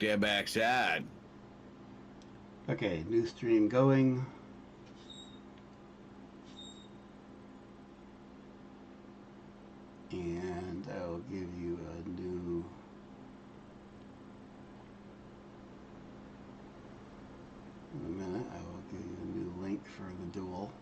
Get backside. Okay, new stream going. And I'll give you a new... In a minute, I will give you a new link for the duel.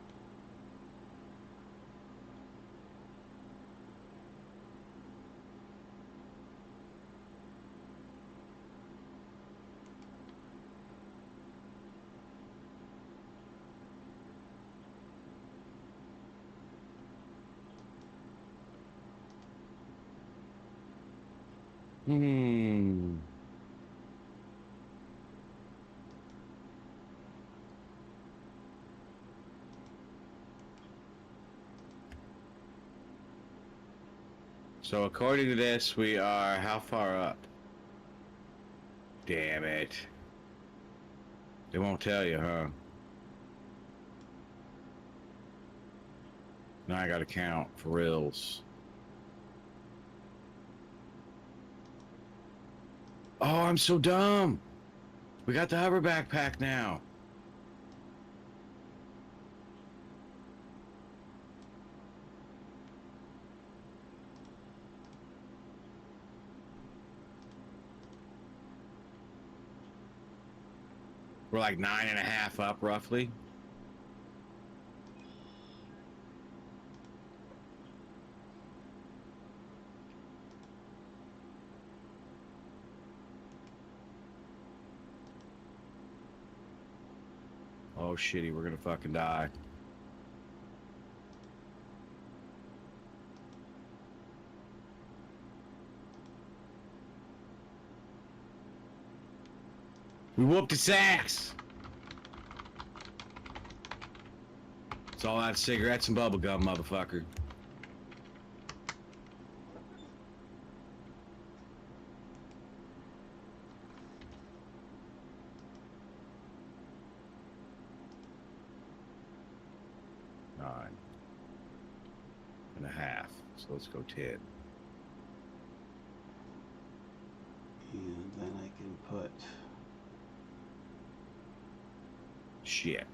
Hmm. So according to this, we are how far up? Damn it. They won't tell you, huh? Now I gotta count for reals. Oh, I'm so dumb. We got the hover backpack now. We're like 9.5 up, roughly. Oh, shitty, we're gonna fucking die. We whooped his ass! It's all out of cigarettes and bubble gum, motherfucker. Nine and a half. So let's go 10. And then I can put... Shit.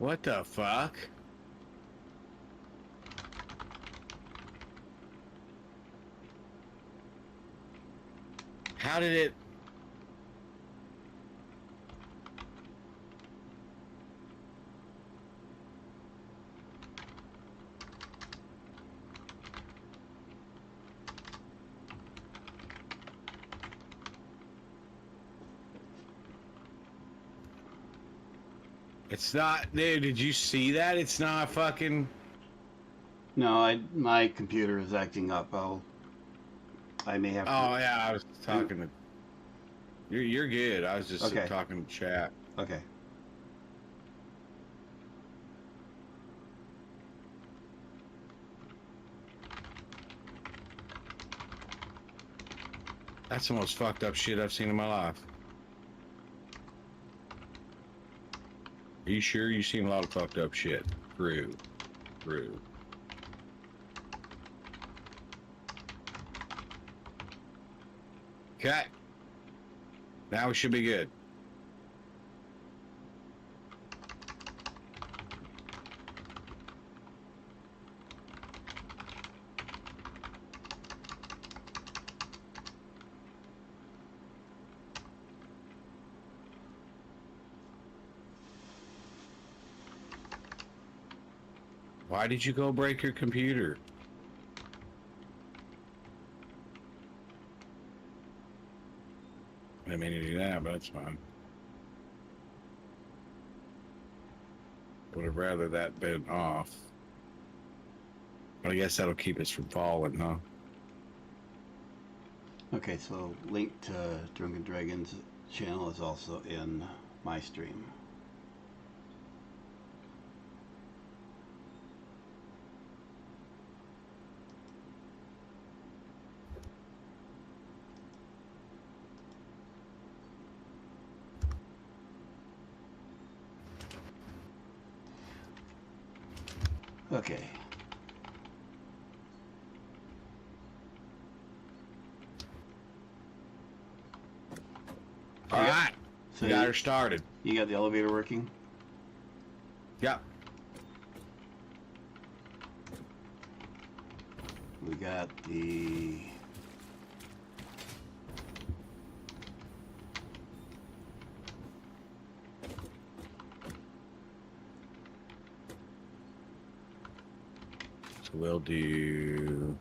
What the fuck? How did it... It's not... Dude, did you see that? It's not fucking... No, my computer is acting up. I may have to... Oh, yeah, I was talking to... You're good. I was just Okay. talking to chat. Okay. That's the most fucked up shit I've seen in my life. Are you sure? You've seen a lot of fucked up shit. True. True. Okay. Now we should be good. Why did you go break your computer? I didn't mean to do that, but that's fine. Would have rather that been off. But I guess that'll keep us from falling, huh? Okay, so link to Drunken Dragon's channel is also in my stream. Okay. All right. So We got her started. You got the elevator working? Yep. We got the... So we'll do...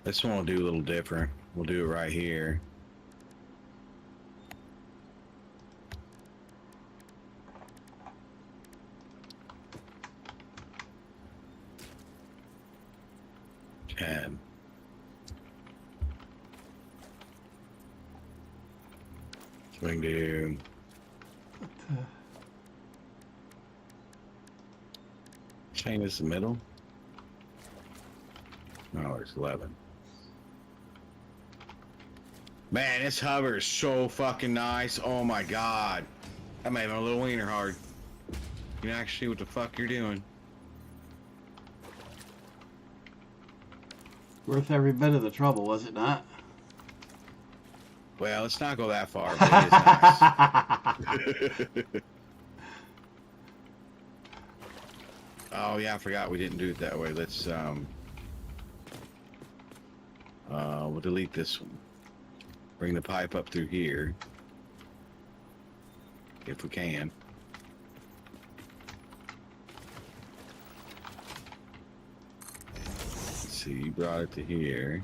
This one will do a little different. We'll do it right here. And so we can do chain is the middle. No, it's 11. Man, this hover is so fucking nice. Oh my god. That made my little wiener hard. You can actually see what the fuck you're doing. Worth every bit of the trouble, was it not? Well, let's not go that far, but it is nice. Oh yeah, I forgot we didn't do it that way. Let's we'll delete this one. Bring the pipe up through here. If we can. Let's see, you brought it to here.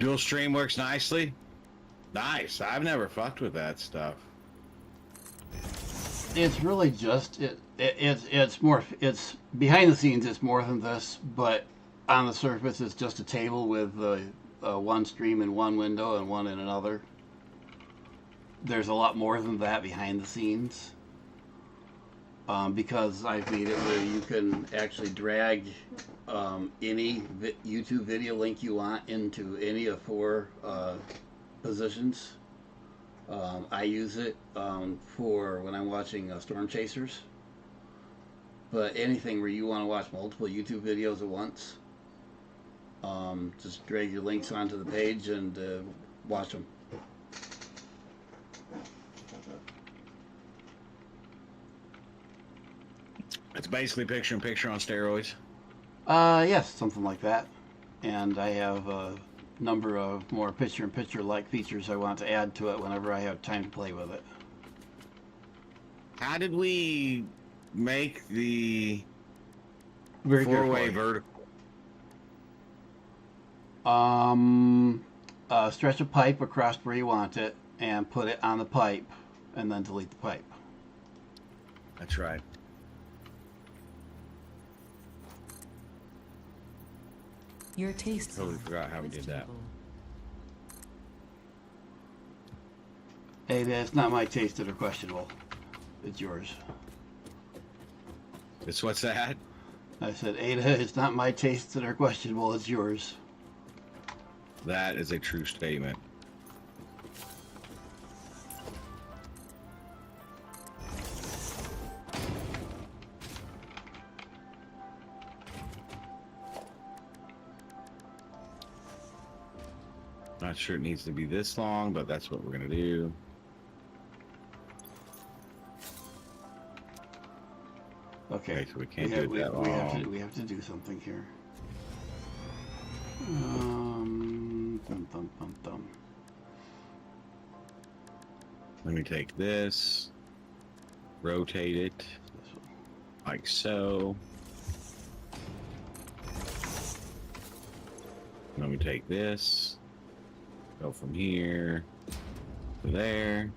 Dual stream works nicely. Nice. I've never fucked with that stuff. It's really just it's more, it's behind the scenes. It's more than this, but on the surface, it's just a table with one stream in one window and one in another. There's a lot more than that behind the scenes, because I've made it where you can actually drag any YouTube video link you want into any of 4 positions. I use it for when I'm watching Storm Chasers, but anything where you want to watch multiple YouTube videos at once, just drag your links onto the page and watch them. It's basically picture-in-picture on steroids. Yes, something like that. And I have a number of more picture-in-picture like features I want to add to it whenever I have time to play with it. How did we make the Very 4-way vertical? Stretch a pipe across where you want it and put it on the pipe and then delete the pipe. That's right. Your taste. Totally forgot how we did that. Hey, that's not my taste that are questionable. It's yours. It's what's that? I said, Ada, it's not my tastes that are questionable, it's yours. That is a true statement. Not sure it needs to be this long, but that's what we're gonna do. Okay. So we can't do it that long. We have to do something here. Dum, dum, dum. Let me take this, rotate it like so. Let me take this, go from here to there,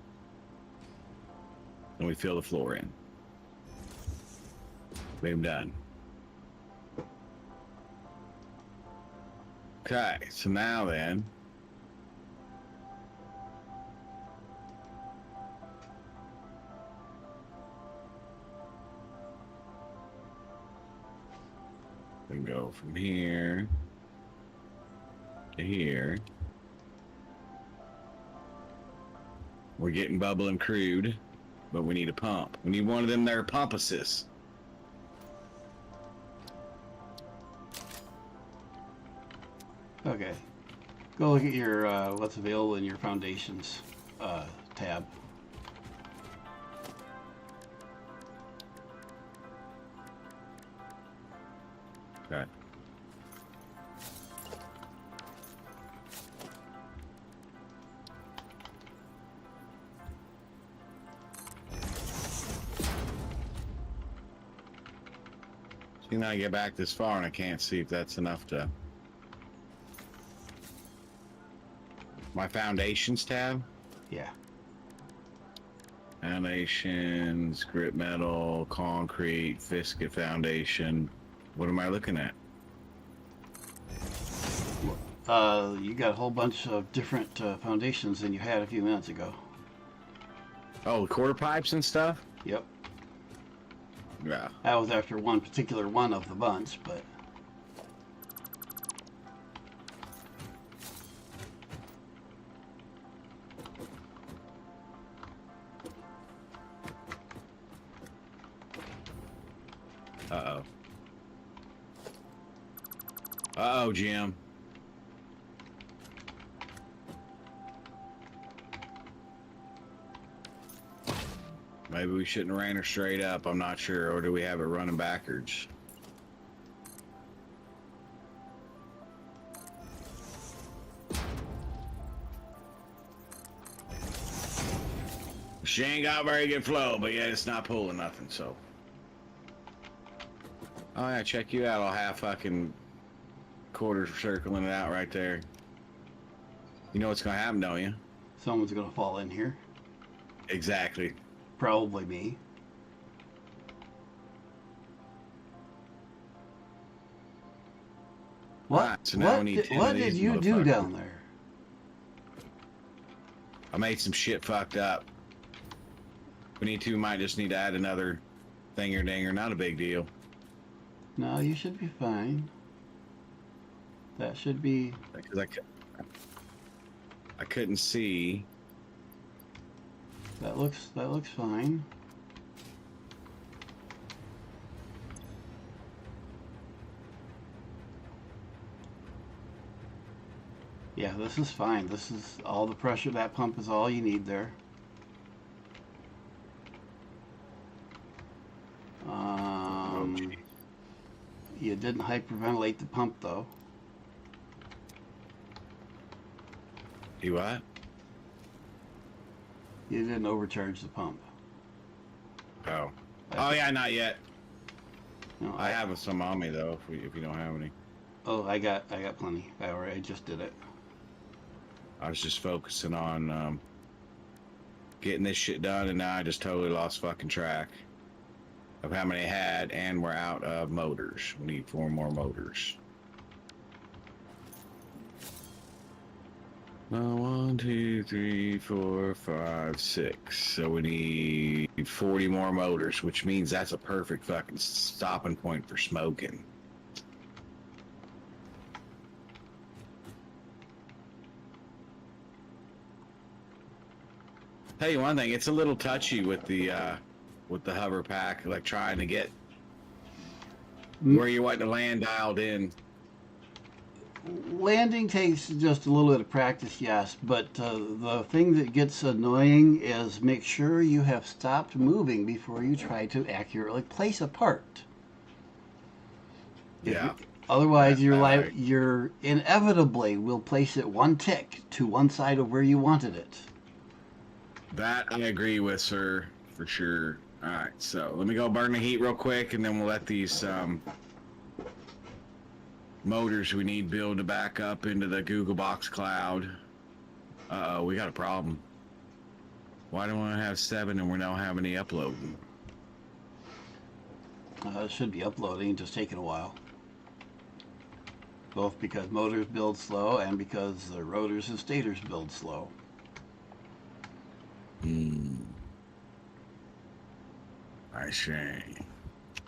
and we fill the floor in. Boom, done. Okay, so now then, we can go from here to here. We're getting bubbling crude, but we need a pump. We need one of them there pump assists. Okay. Go look at your what's available in your foundations tab. Okay. See, now I get back this far and I can't see if that's enough to... My foundations tab? Yeah. Foundations, grit metal, concrete, viscid foundation. What am I looking at? You got a whole bunch of different foundations than you had a few minutes ago. Oh, quarter pipes and stuff? Yep. Yeah. That was after one particular one of the bunch, but... Uh-oh. Uh-oh, Jim. Maybe we shouldn't have ran her straight up. I'm not sure. Or do we have it running backwards? She ain't got very good flow, but yeah, it's not pulling nothing, so. Oh yeah, check you out, all half fucking quarters circling it out right there. You know what's gonna happen, don't you? Someone's gonna fall in here. Exactly. Probably me. What? Right, so now we need 10 what of these did you do motherfuckers. down there? I made some shit fucked up. We need to, we might just need to add another thinger dinger, not a big deal. No, you should be fine. That should be... Because I couldn't see. That looks fine. Yeah, this is fine. This is all the pressure. That pump is all you need there. Geez. You didn't hyperventilate the pump though. You what? You didn't overcharge the pump. Oh. Oh yeah, not yet. No, I have some on me though, if you don't have any. Oh, I got plenty. I just did it. I was just focusing on getting this shit done, and now I just totally lost fucking track of how many I had, and we're out of motors. We need 4 more motors. 1, 2, 3, 4, 5, 6. So we need 40 more motors, which means that's a perfect fucking stopping point for smoking. Tell you one thing, it's a little touchy with the hover pack, like trying to get where you want the land dialed in. Landing takes just a little bit of practice, yes, but the thing that gets annoying is make sure you have stopped moving before you try to accurately place a part. Yeah. Otherwise, That you're inevitably will place it one tick to one side of where you wanted it. That I agree with, sir, for sure. All right, so let me go burn the heat real quick, and then we'll let these motors we need build to back up into the Google Box cloud. Uh-oh, we got a problem. Why do I have 7 and we don't have any uploading? It should be uploading, just taking a while. Both because motors build slow and because the rotors and stators build slow. I see.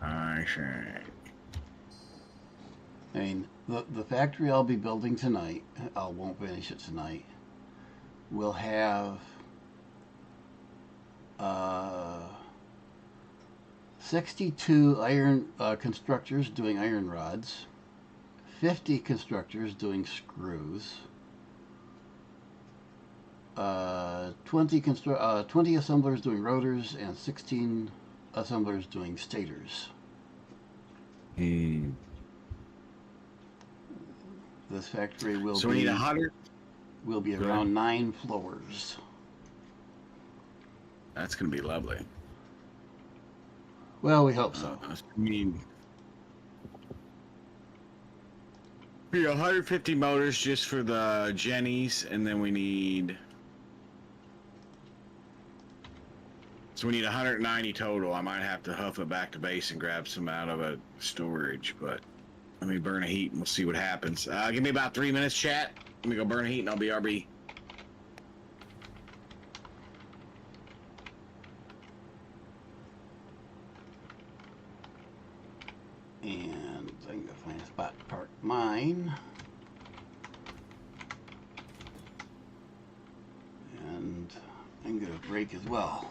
I see. I mean, the factory I'll be building tonight, I won't finish it tonight, will have 62 iron constructors doing iron rods, 50 constructors doing screws, 20 assemblers doing rotors, and 16 assemblers doing stators. This factory will So we need 100. will be around 9 floors. That's gonna be lovely. Well, we hope so. I mean, we need 150 motors just for the Jennies, and then we need. So we need 190 total. I might have to huff it back to base and grab some out of a storage, but let me burn a heat and we'll see what happens. Give me about 3 minutes, chat. Let me go burn a heat and I'll be RB. And I'm going to find a spot to park mine. And I'm going to break as well.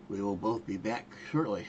We will both be back shortly.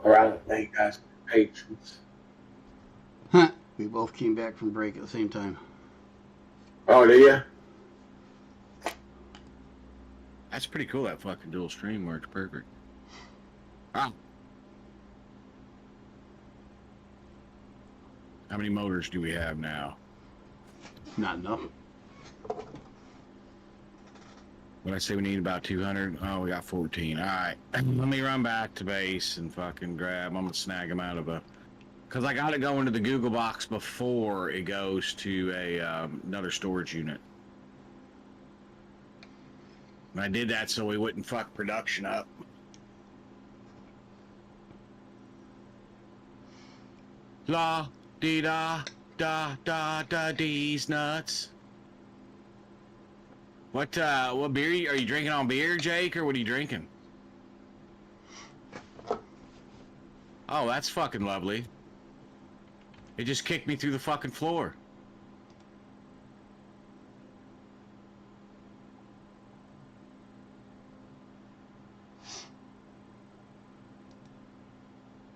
Alright, thank you guys for your patience. Huh. We both came back from break at the same time. Oh, do ya? That's pretty cool. That fucking dual stream works perfect. Ah. How many motors do we have now? Not enough. When I say we need about 200, oh, we got 14. All right, let me run back to base and fucking grab. I'm gonna snag them out of a, cause I gotta go into the Google box before it goes to a another storage unit. And I did that so we wouldn't fuck production up. La dee da da da da dee's nuts. What beer are you drinking on beer, Jake, or what are you drinking? Oh, that's fucking lovely. It just kicked me through the fucking floor.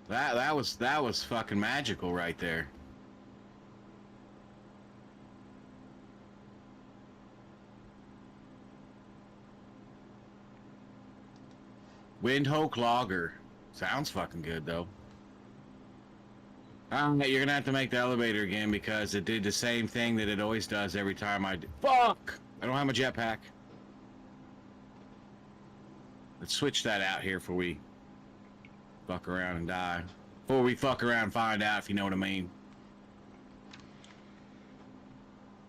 That was fucking magical right there. Windhoek Lager. Sounds fucking good, though. You're gonna have to make the elevator again because it did the same thing that it always does every time I do. Fuck! I don't have my jetpack. Let's switch that out here before we fuck around and die. Before we fuck around and find out, if you know what I mean.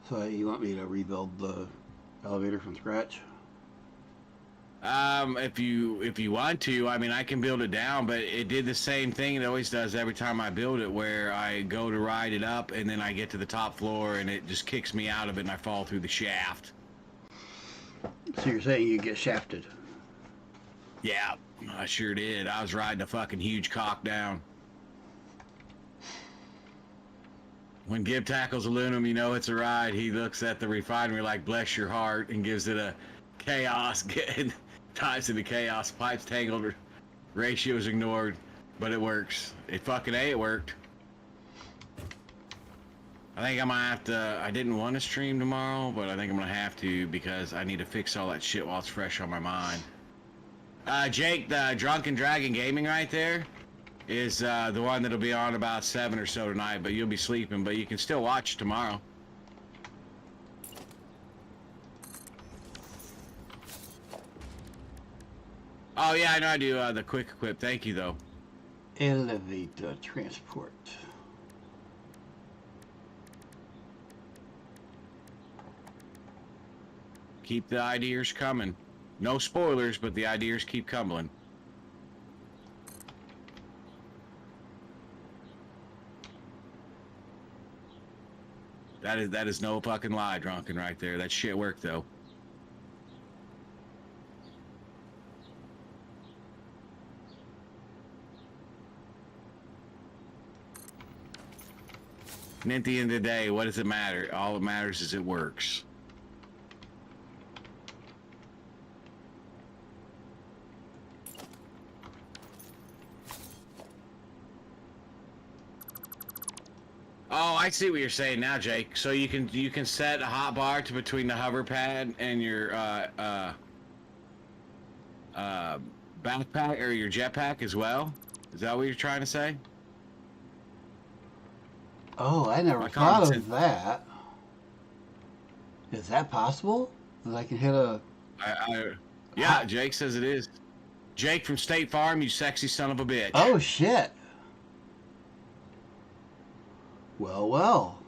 So you want me to rebuild the elevator from scratch? If you want to, I mean, I can build it down, but it did the same thing it always does every time I build it, where I go to ride it up and then I get to the top floor and it just kicks me out of it and I fall through the shaft. So you're saying you get shafted? Yeah, I sure did. I was riding a fucking huge cock down. When Gib tackles aluminum, you know it's a ride. He looks at the refinery like, bless your heart, and gives it a chaos, ties into chaos, pipes tangled, ratios ignored, but it works. It fucking A, it worked. I think I might have to, I didn't want to stream tomorrow, but I think I'm gonna have to because I need to fix all that shit while it's fresh on my mind. Jake, the Drunken Dragon Gaming right there is the one that'll be on about 7 or so tonight, but you'll be sleeping, but you can still watch tomorrow. Oh yeah, I know I do the quick equip. Thank you though. Elevator transport. Keep the ideas coming. No spoilers, but the ideas keep coming. That is no fucking lie, Drunken, right there. That shit worked though. And at the end of the day, what does it matter? All that matters is it works. Oh, I see what you're saying now, Jake. So you can set a hot bar to between the hover pad and your backpack or your jetpack as well. Is that what you're trying to say? Oh, I never My thought common of sense- that. Is that possible? That I can hit a... Yeah, Jake says it is. Jake from State Farm, you sexy son of a bitch. Oh, shit. Well, well.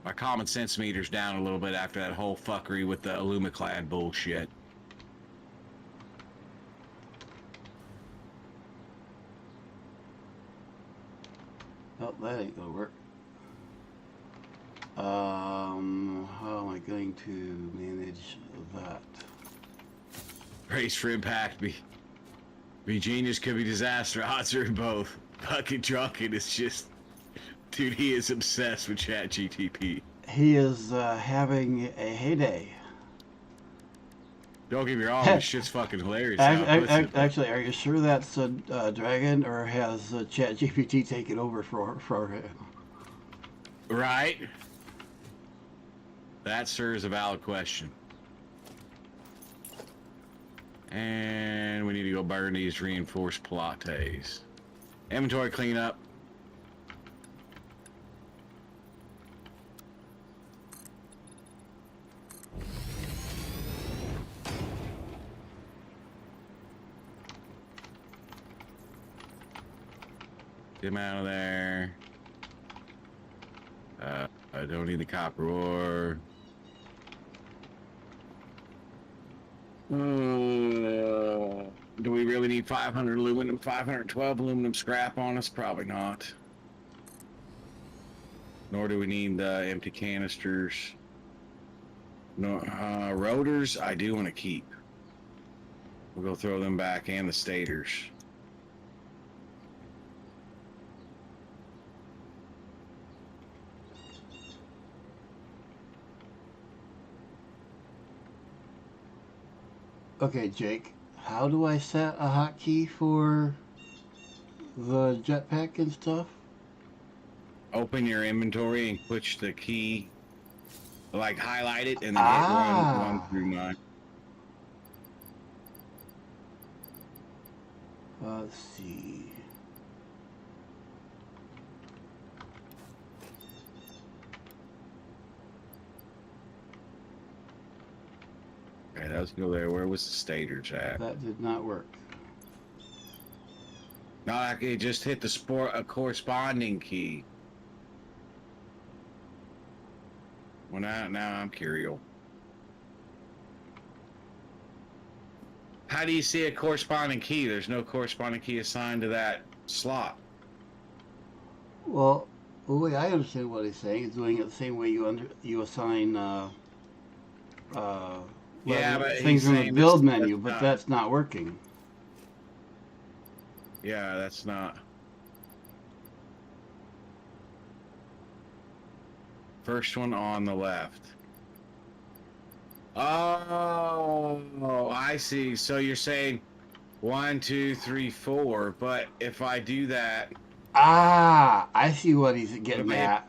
My common sense meter's down a little bit after that whole fuckery with the Illumiclad bullshit. Oh, that ain't gonna work. How am I going to manage that? Race for impact. Be genius, could be disaster. Odds are in both. Fucking Drunken is just... Dude, he is obsessed with ChatGTP. He is having a heyday. Don't get me wrong, this shit's fucking hilarious. how it puts it, but- Actually, are you sure that's a dragon, or has ChatGPT taken over for him? Right? That, sir, is a valid question. And we need to go burn these reinforced pilates. Inventory cleanup. Get him out of there. I don't need the copper ore. Do we really need 500 aluminum, 512 aluminum scrap on us? Probably not. Nor do we need the empty canisters. No, rotors, I do want to keep. We'll go throw them back, and the stators. Okay, Jake, how do I set a hotkey for the jetpack and stuff? Open your inventory and push the key, like highlight it, and then hit Ah. 1 through 9. Let's see. Okay, let's go there. Where was the stators at? That did not work. No, I could just hit the a corresponding key. Well, now I'm curious. How do you see a corresponding key? There's no corresponding key assigned to that slot. Well, the way I understand what he's saying is doing it the same way you assign Yeah, but things he's in the saying build that's menu, but not- that's not working. Yeah, that's not. First one on the left. Oh, I see. So you're saying 1, 2, 3, 4, but if I do that, Ah, I see what he's getting Okay. at.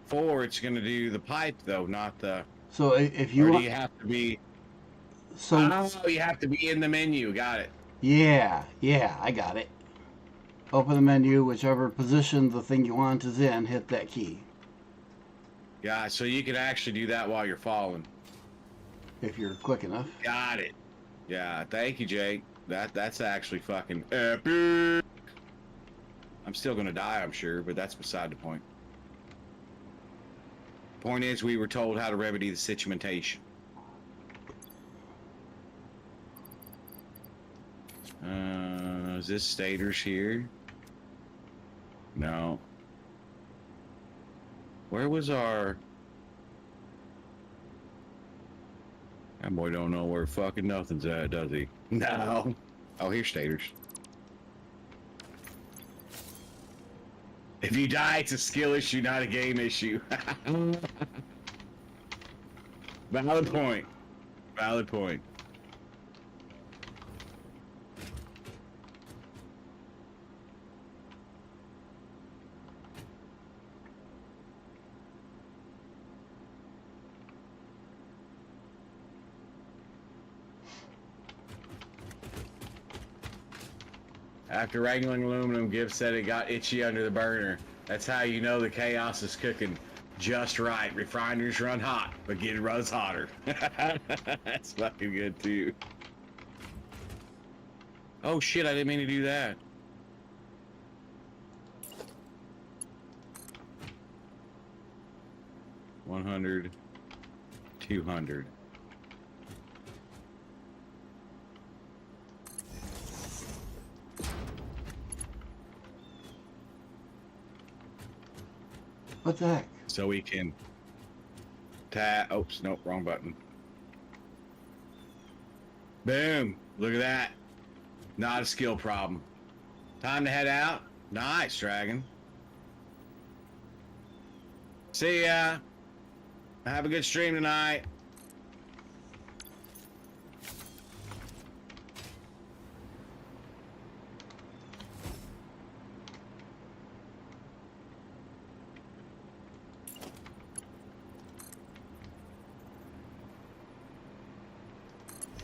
4, it's going to do the pipe though, not the. So if you Or do want, you have to be? so Oh, you have to be in the menu. Got it. yeah, I got it. Open the menu, whichever position the thing you want is in, hit that key. Yeah, so you can actually do that while you're falling. If you're quick enough. Got it. Yeah, thank you, Jake. That's actually fucking epic. I'm still gonna die, I'm sure, but that's beside the point. Point is, we were told how to remedy the situation. Is this stators here? No. Where was our... That boy don't know where fucking nothing's at, does he? No. Oh, here's stators. If you die, it's a skill issue, not a game issue. Valid point. Valid point. After wrangling aluminum, Gibbs said it got itchy under the burner. That's how you know the chaos is cooking just right. Refiners run hot, but it runs hotter. That's fucking good too. Oh shit, I didn't mean to do that. $100, $200. What the heck? So we can tap. Oops, nope, wrong button. Boom! Look at that. Not a skill problem. Time to head out. Nice, Dragon. See ya. Have a good stream tonight.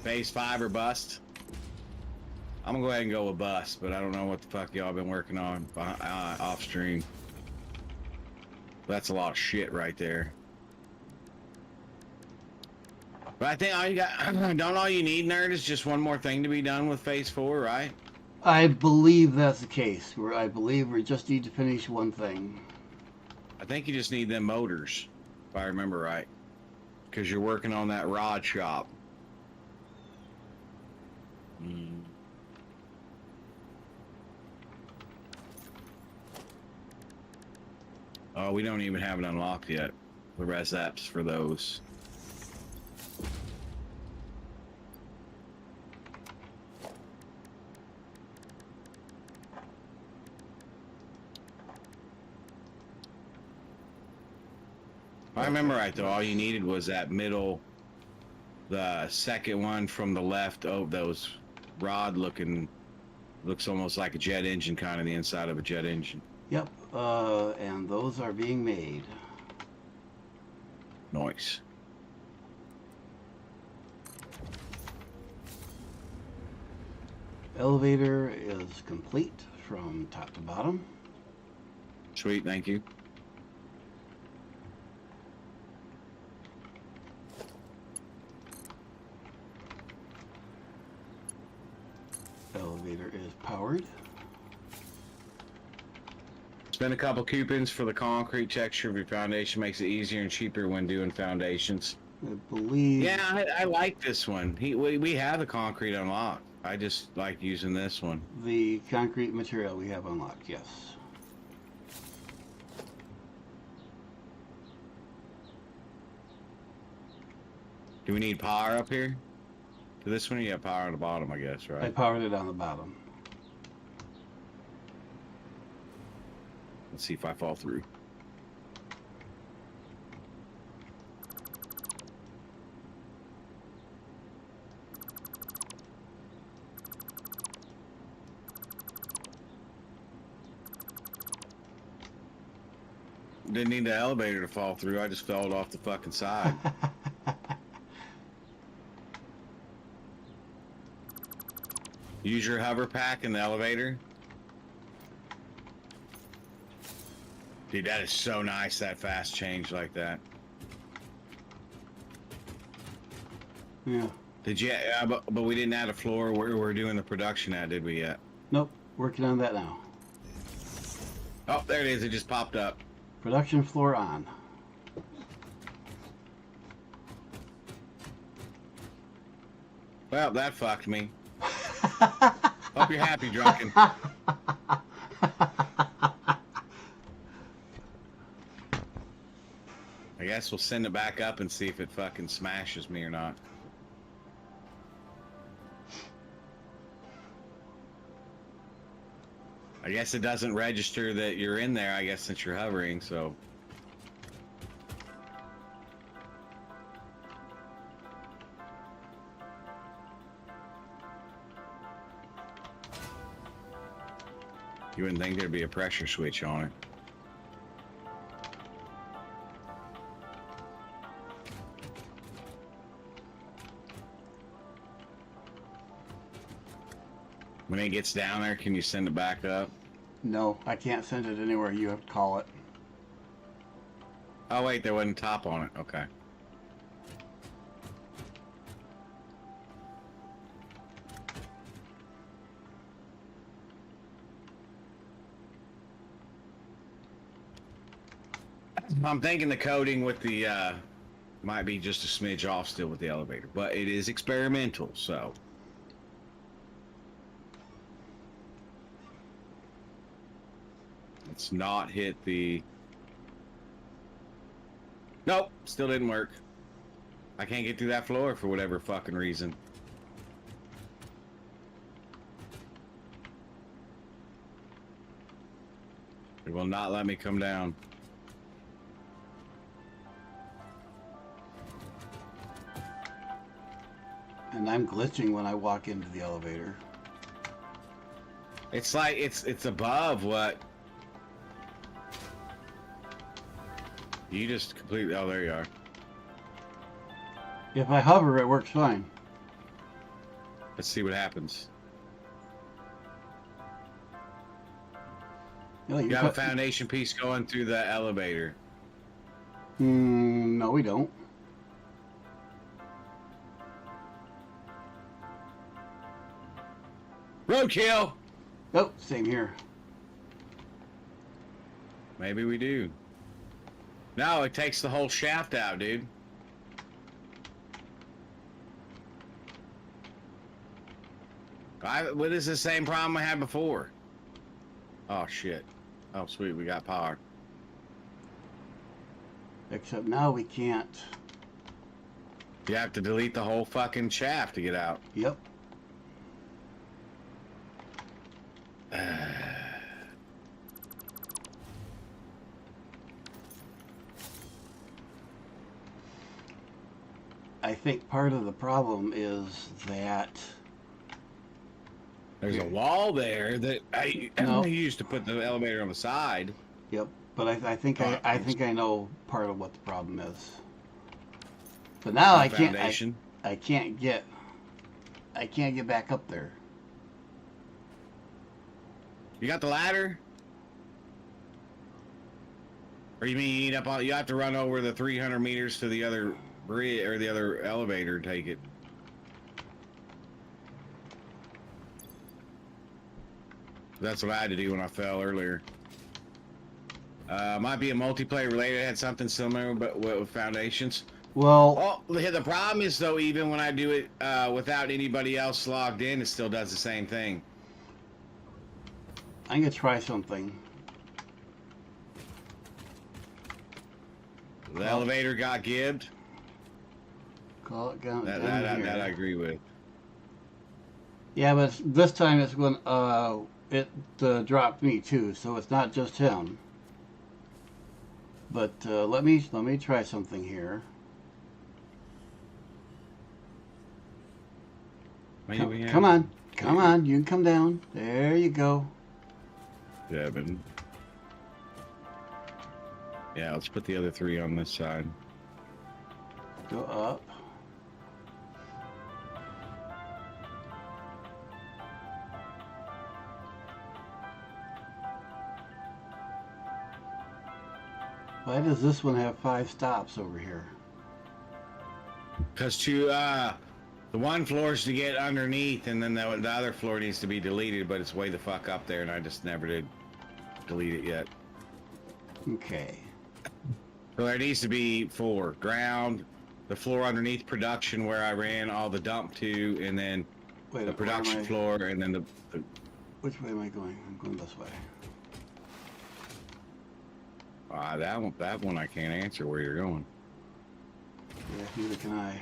Phase 5 or bust. I'm gonna go ahead and go with bust, but I don't know what the fuck y'all been working on off stream. That's a lot of shit right there. But I think all you got, don't all you need, nerd, is just one more thing to be done with phase 4, right? I believe that's the case. I believe we just need to finish one thing. I think you just need them motors, if I remember right. Because you're working on that rod shop. Oh, we don't even have it unlocked yet. The recepts for those. If I remember right though, all you needed was that middle, the second one from the left. Oh, those rod looking, looks almost like a jet engine, kind of the inside of a jet engine. Yep, and those are being made. Nice. Elevator is complete from top to bottom. Sweet, thank you. Elevator is powered. Spend a couple coupons for the concrete texture of your foundation. Makes it easier and cheaper when doing foundations. I believe. Yeah, I like this one. We have the concrete unlocked. I just like using this one. The concrete material we have unlocked, yes. Do we need power up here? To this one, you have power on the bottom, I guess, I right? powered it on the bottom. Let's see if I fall through. Didn't need the elevator to fall through. I just fell off the fucking side. Use your hover pack in the elevator. Dude, that is so nice, that fast change like that. Yeah. Did you? But we didn't add a floor where we're doing the production at, did we yet? Nope, working on that now. Oh, there it is. It just popped up. Production floor on. Well, that fucked me. Hope you're happy, Drunken. I guess we'll send it back up and see if it fucking smashes me or not. I guess it doesn't register that you're in there, I guess, since you're hovering, so. You wouldn't think there'd be a pressure switch on it. When it gets down there, can you send it back up? No, I can't send it anywhere. You have to call it. Oh wait, there wasn't top on it. Okay. I'm thinking the coating with the might be just a smidge off still with the elevator, but it is experimental, so. Let's not hit the... Nope, still didn't work. I can't get through that floor for whatever fucking reason. It will not let me come down. And I'm glitching when I walk into the elevator. It's like it's above what you just completely. Oh, there you are. If I hover, it works fine. Let's see what happens. Yeah, You have a foundation piece going through the elevator. No, we don't. Roadkill. Oh, same here. Maybe we do. No, it takes the whole shaft out, dude. What is the same problem I had before? Oh shit. Oh sweet, we got power. Except now we can't. You have to delete the whole fucking shaft to get out. Yep. I think part of the problem is that There's a wall there that I No. used to put the elevator on the side. Yep, but I think I think I know part of what the problem is. But now I can't. Foundation. I can't get back up there. You got the ladder? Or you mean you have to run over the 300 meters to the other bridge or the other elevator to take it? That's what I had to do when I fell earlier. Might be a multiplayer related. I had something similar, but with foundations. Well, Oh, the problem is though, even when I do it without anybody else logged in, it still does the same thing. I'm gonna try something. The elevator got gibbed. Call it down, That here. I agree with. Yeah, but this time it's when it dropped me too, so it's not just him. But let me try something here. Come on, you can come down. There you go. 7. Yeah, let's put the other 3 on this side. Go up. Why does this one have 5 stops over here? Because the one floor is to get underneath, and then the other floor needs to be deleted, but it's way the fuck up there, and I just never did delete it yet. Okay. So there needs to be 4. Ground, the floor underneath production where I ran all the dump to, and then Wait, the production floor, and then the Which way am I going? I'm going this way. that one I can't answer where you're going. Yeah, neither can I.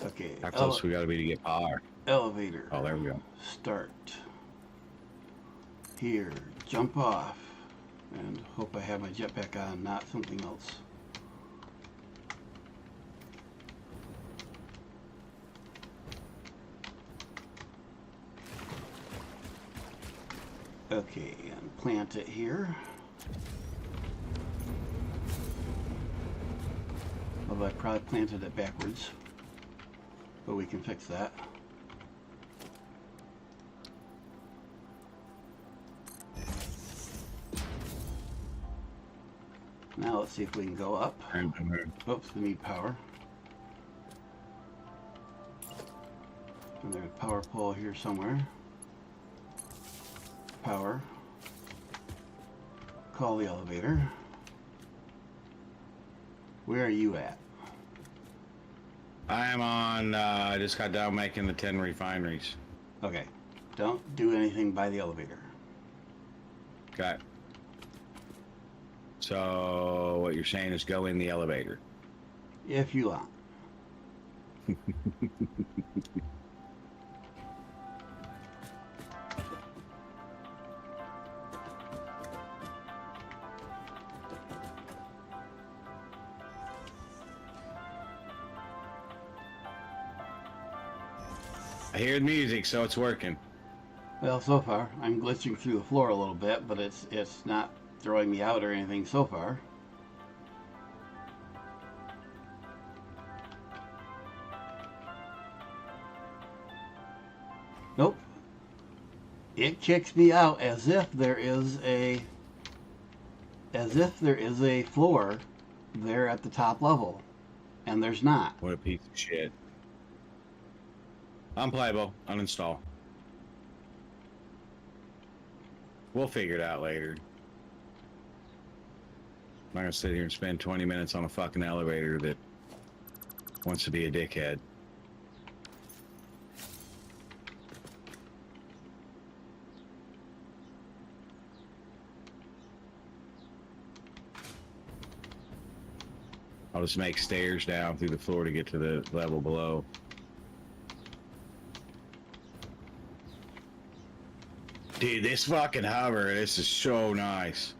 Okay. How close we got to be to get power? Elevator. Oh, there we go. Start. Here. Jump off. And hope I have my jetpack on, not something else. Okay, and plant it here. Although I probably planted it backwards. But we can fix that. Now let's see if we can go up. Oops, we need power. And there's a power pole here somewhere. Power. Call the elevator. Where are you at? I am on, I just got done making the 10 refineries. Okay. Don't do anything by the elevator. Okay. So what you're saying is go in the elevator. If you want. I hear the music, so it's working. Well, so far I'm glitching through the floor a little bit, but it's not throwing me out or anything so far. Nope. It kicks me out as if there is a floor there at the top level, and there's not. What a piece of shit. Unplayable. Uninstall. We'll figure it out later. I'm not gonna sit here and spend 20 minutes on a fucking elevator that wants to be a dickhead. I'll just make stairs down through the floor to get to the level below. Dude, this fucking hover, this is so nice.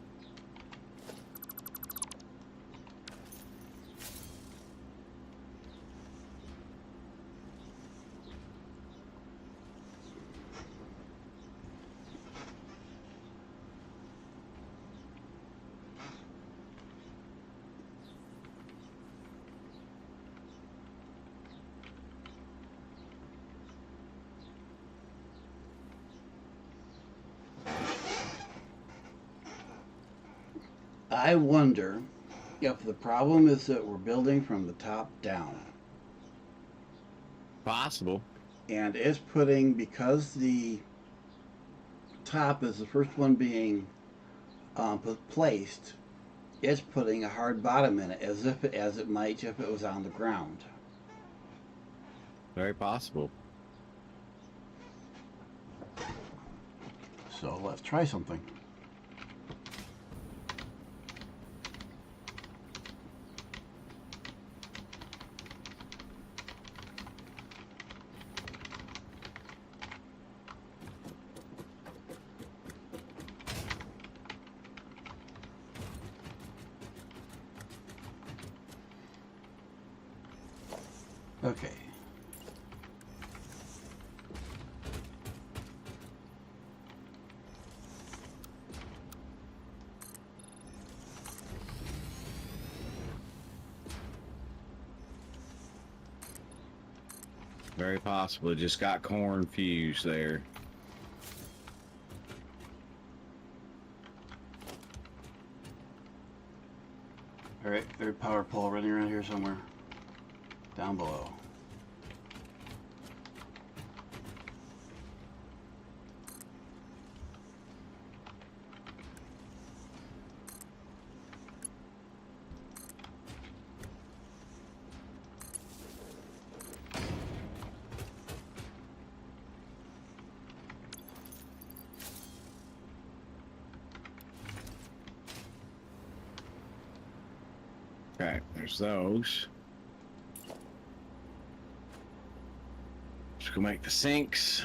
I wonder if the problem is that we're building from the top down. Possible. And it's putting, because the top is the first one being placed, it's putting a hard bottom in it, as it might if it was on the ground. Very possible. So let's try something. Okay. Very possible. It just got corn fused there. Alright, there's a power pole running around here somewhere. Down below. Okay, there's those. Just go make the sinks.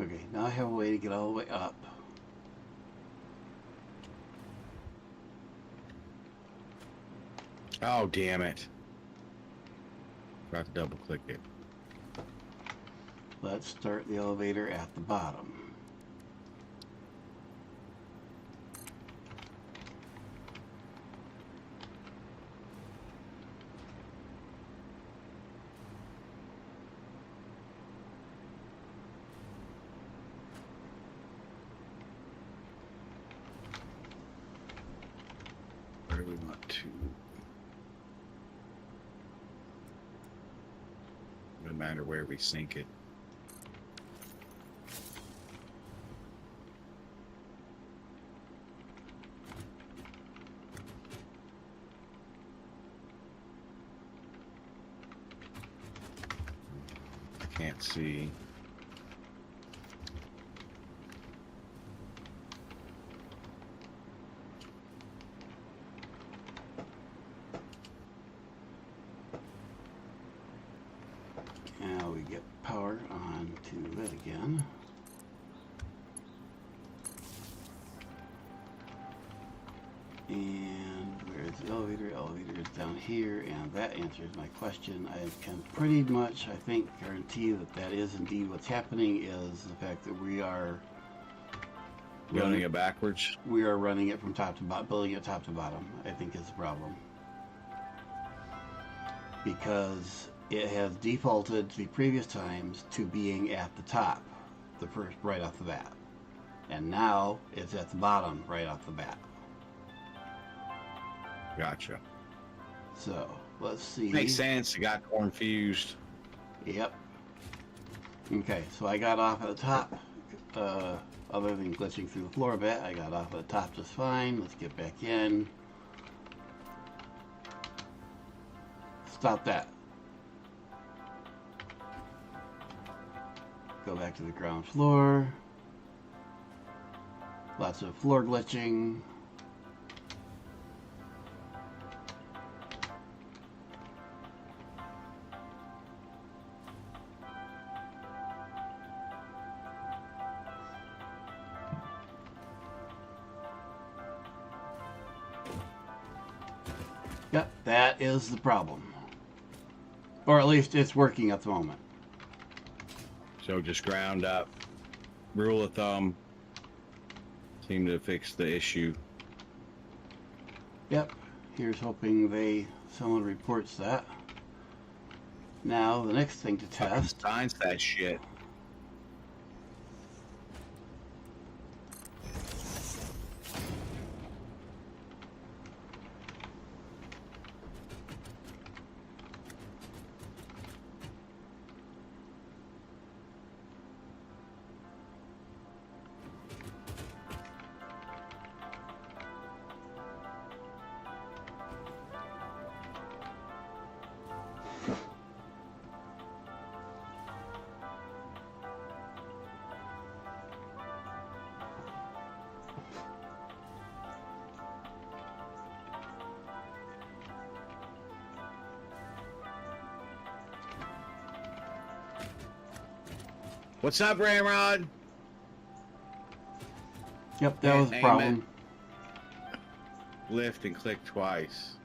Okay, now I have a way to get all the way up. Oh, damn it. Forgot to double click it. Let's start the elevator at the bottom. do we want to? No matter where we sink it. Can't see. Now we get power on to it again. And where's the elevator? Elevator is down here, and that answers my question. I can pretty much, I think, guarantee that that is indeed what's happening, is the fact that we are Building it backwards. we are running it from top to bottom, building it top to bottom, I think is the problem. Because it has defaulted the previous times to being at the top, the first, right off the bat. And now it's at the bottom right off the bat. Gotcha. So, let's see. Makes sense. It got confused. Yep. Okay, so I got off at the top. Other than glitching through the floor a bit, I got off at the top just fine. Let's get back in. Stop that. Go back to the ground floor. Lots of floor glitching. Yep, that is the problem. Or at least it's working at the moment. So just ground up. Rule of thumb. Seem to fix the issue. Yep, here's hoping someone reports that. Now, the next thing to test. Signs that shit. What's up, Ramrod? Yep, that was the problem. Lift and click twice.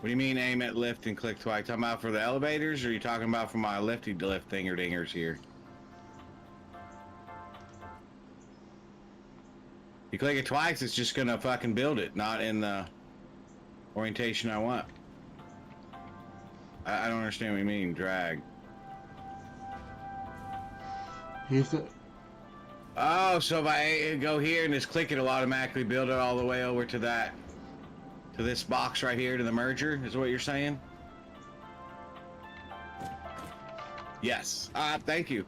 What do you mean aim at lift and click twice? Talking about for the elevators, or are you talking about for my lifty lift dinger dingers here? You click it twice, it's just gonna fucking build it, not in the orientation I want. I don't understand what you mean, drag. Oh, so if I go here and just click it, it'll automatically build it all the way over to that, to this box right here, to the merger, is what you're saying? Yes. Thank you.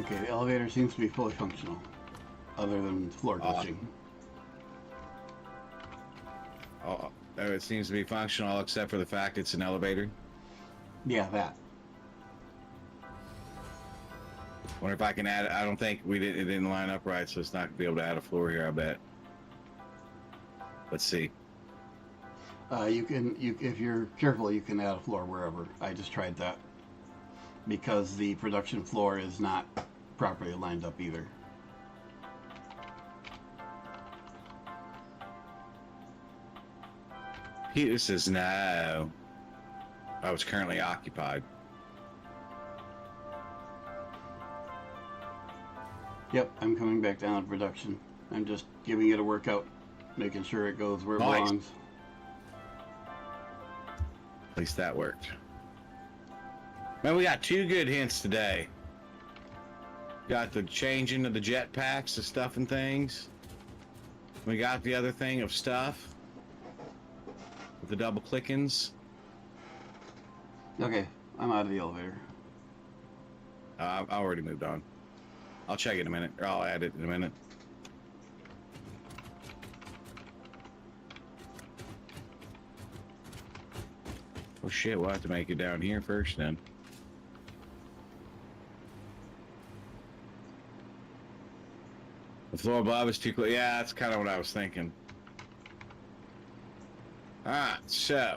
Okay, the elevator seems to be fully functional, other than floor glitching. It seems to be functional except for the fact it's an elevator. Yeah, that. Wonder if I can add. I don't think it didn't line up right, so it's not gonna be able to add a floor here, I bet. Let's see. If you're careful, you can add a floor wherever. I just tried that because the production floor is not properly lined up either. Peter says no. I was currently occupied. Yep, I'm coming back down to production. I'm just giving it a workout, making sure it goes where it Nice. belongs. At least that worked. Man, we got 2 good hints today. Got the changing of the jetpacks, the stuff and things. We got the other thing of stuff. With the double clickings. Okay, I'm out of the elevator. I already moved on. I'll check it in a minute, or I'll add it in a minute. Oh shit, we'll have to make it down here first then. The floor above is too close. Yeah, that's kind of what I was thinking. Alright, so.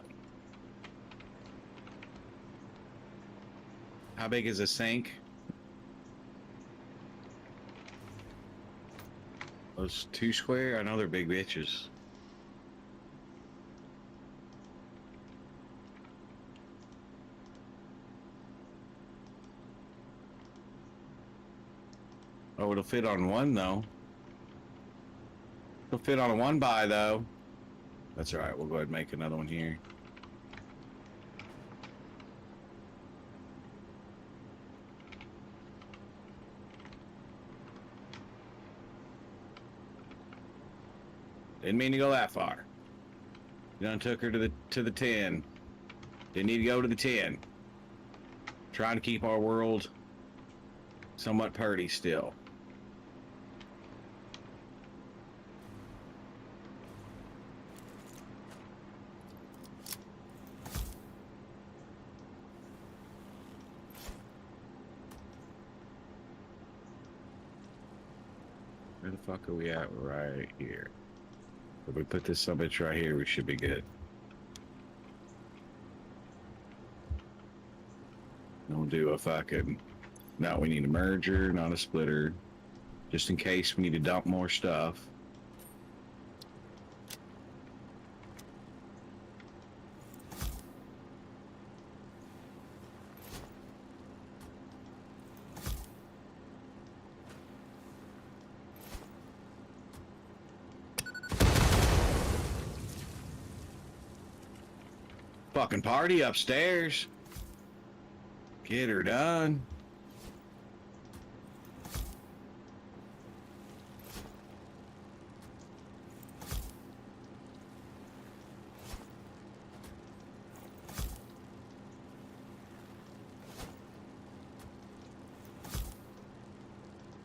How big is a sink? Those 2 square? I know they're big bitches. Oh, it'll fit on one though. It'll fit on a 1x though. That's alright, we'll go ahead and make another one here. Didn't mean to go that far. You done took her to the 10. Didn't need to go to the 10. Trying to keep our world somewhat purty still. Where the fuck are we at? Right here. If we put this subbitch right here, we should be good. Don't do a fucking... No, we need a merger, not a splitter. Just in case we need to dump more stuff. Fucking party upstairs. Get her done.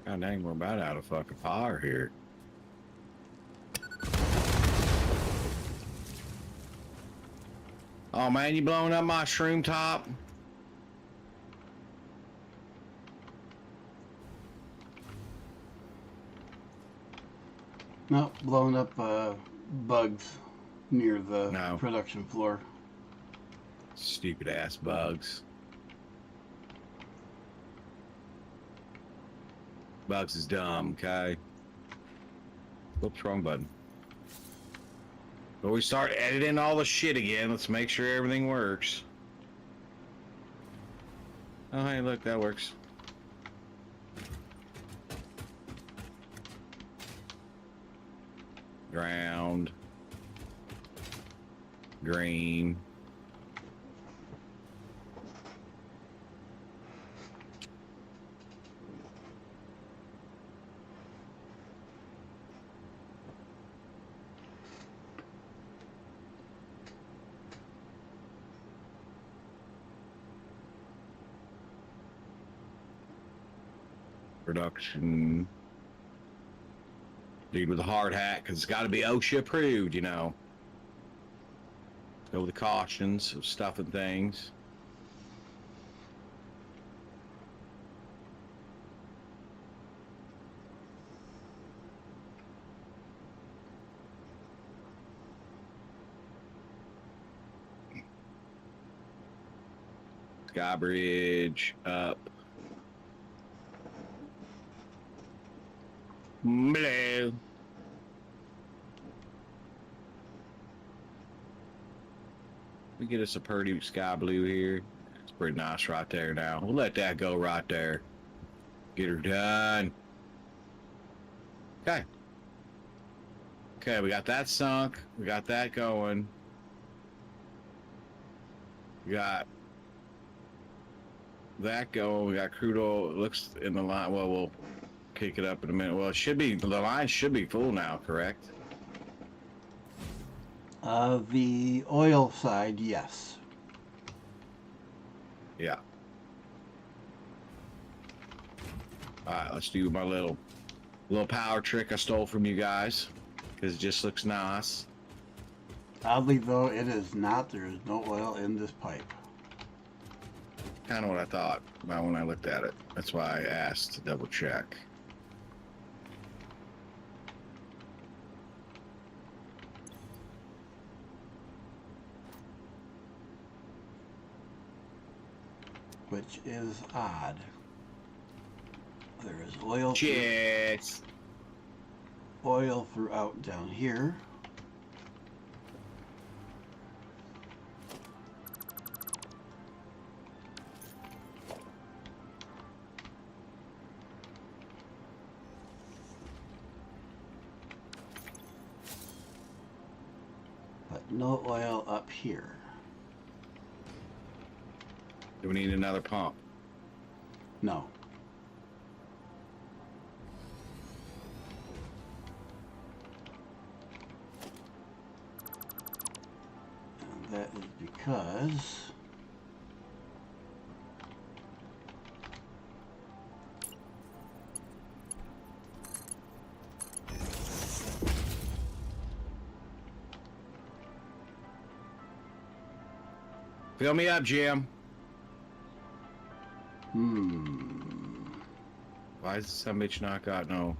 God dang, we're about out of fucking power here. Oh man, you blowing up my shroom top? No, blowing up bugs near the No. production floor. Stupid ass bugs. Bugs is dumb, okay? Whoops, wrong button. But we start editing all the shit again. Let's make sure everything works. Oh, hey, look, that works. Ground. Green. Production. Dude with a hard hat, because it's got to be OSHA approved, you know. Go with the cautions of stuff and things. Sky bridge up. Blue. We get us a pretty sky blue here. It's pretty nice right there now. We'll let that go right there. Get her done. Okay. Okay, we got that sunk. We got that going. We got that going. We got crude oil. It looks in the line. Well, we'll kick it up in a minute. Well, it should be, the line should be full now, correct? The oil side, yes. Yeah. All right, let's do my little power trick I stole from you guys because it just looks nice. Oddly though, it is not. There is no oil in this pipe. Kind of what I thought about when I looked at it. That's why I asked to double check. Which is odd. There is oil. Cheers. Oil throughout down here. But no oil up here. Do we need another pump? No. And that is because Fill me up, Jim. Why is some bitch not got no?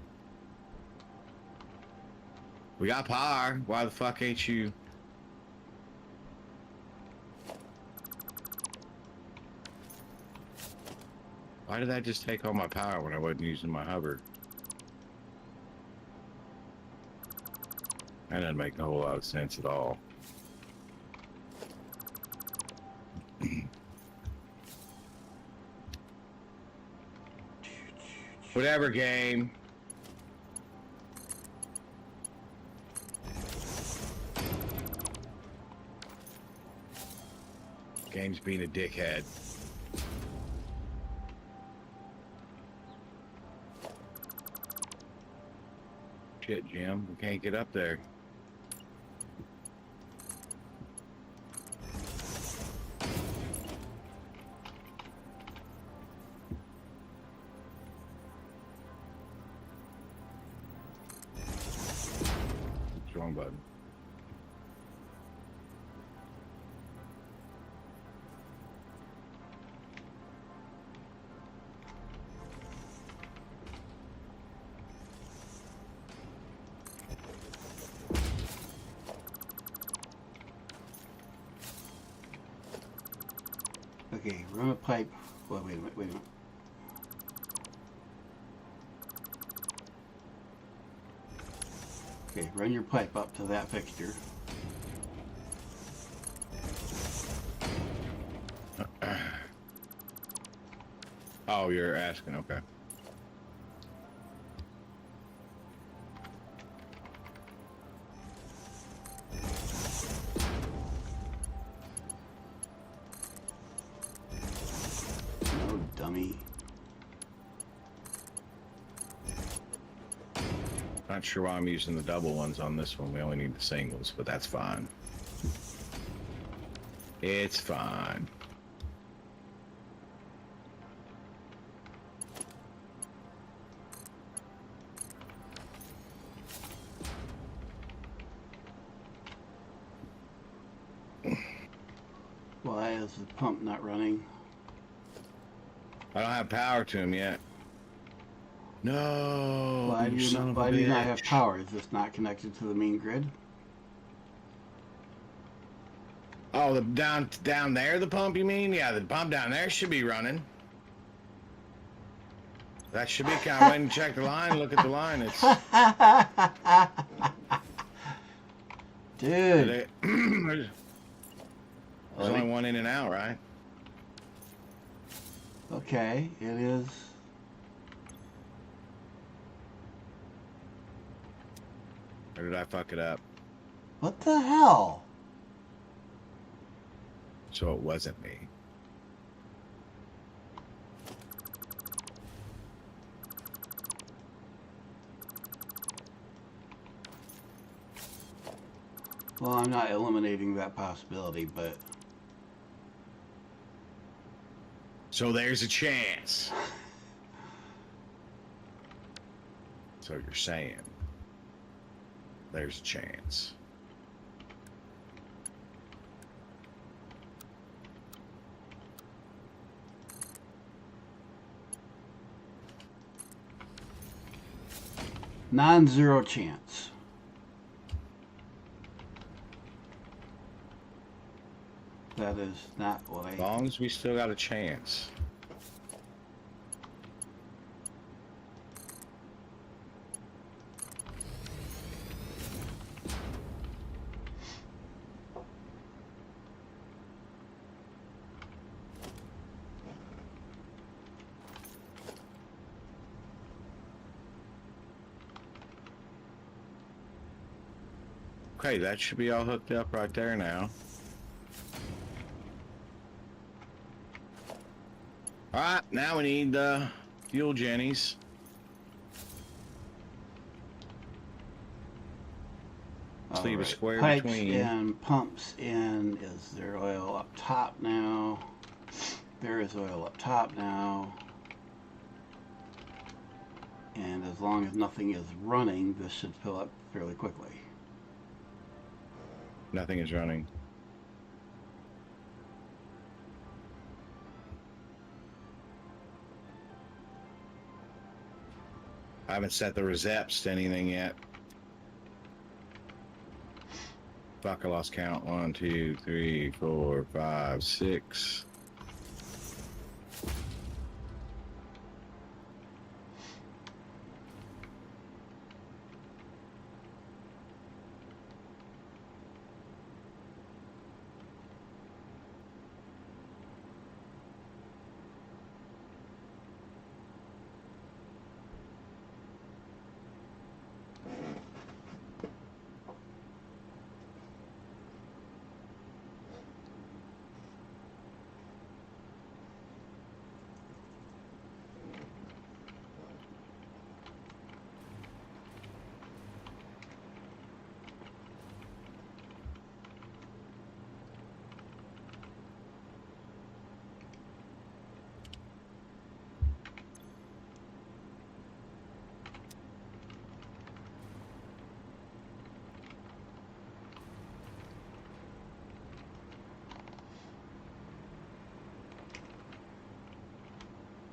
We got power. Why the fuck ain't you? Why did that just take all my power when I wasn't using my hover? That doesn't make a whole lot of sense at all. Whatever, game. Game's being a dickhead. Shit, Jim. We can't get up there. Wrong button. okay, run a pipe. Well, wait a minute, wait a minute. Okay, run your pipe up to that fixture. Oh, you're asking, okay. No, dummy. Not sure why I'm using the double ones on this one. We only need the singles, but that's fine. It's fine. Why is the pump not running? I don't have power to him yet. No. Why do you not have power? Is this not connected to the main grid? Oh, the down there, the pump, you mean? Yeah, the pump down there should be running. That should be kind of waiting to check the line. Look at the line. It's Dude. there's only one in and out, right? Okay, it is. Or did I fuck it up? What the hell? So it wasn't me. Well, I'm not eliminating that possibility, but So there's a chance. So you're saying there's a chance. non-zero chance. That is not what As long as we still got a chance. Okay, that should be all hooked up right there now. Alright, now we need the fuel jennies. Let's leave a square Pipes between. and pumps in. Is there oil up top now? There is oil up top now. And as long as nothing is running, this should fill up fairly quickly. Nothing is running. I haven't set the reseps to anything yet. Fuck, I lost count. 1, 2, 3, 4, 5, 6.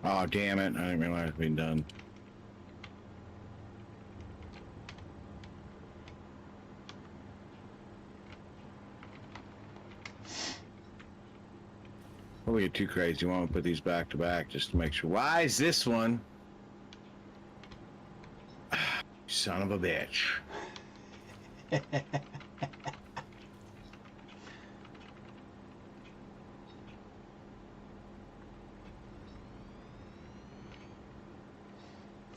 Oh, damn it. I didn't realize it'd been done. Before we get too crazy, why don't we put these back to back just to make sure. Why is this one? Son of a bitch.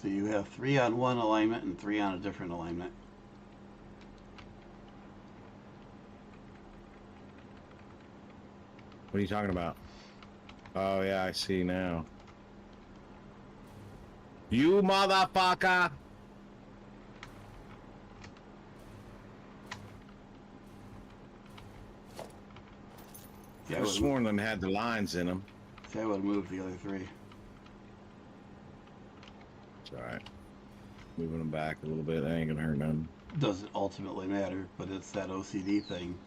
So you have 3 on one alignment and 3 on a different alignment. What are you talking about? Oh, yeah, I see now. You motherfucker! I was sworn them had the lines in them. See, I would have moved the other 3. It's alright. Moving them back a little bit, that ain't gonna hurt none. Doesn't ultimately matter, but it's that OCD thing.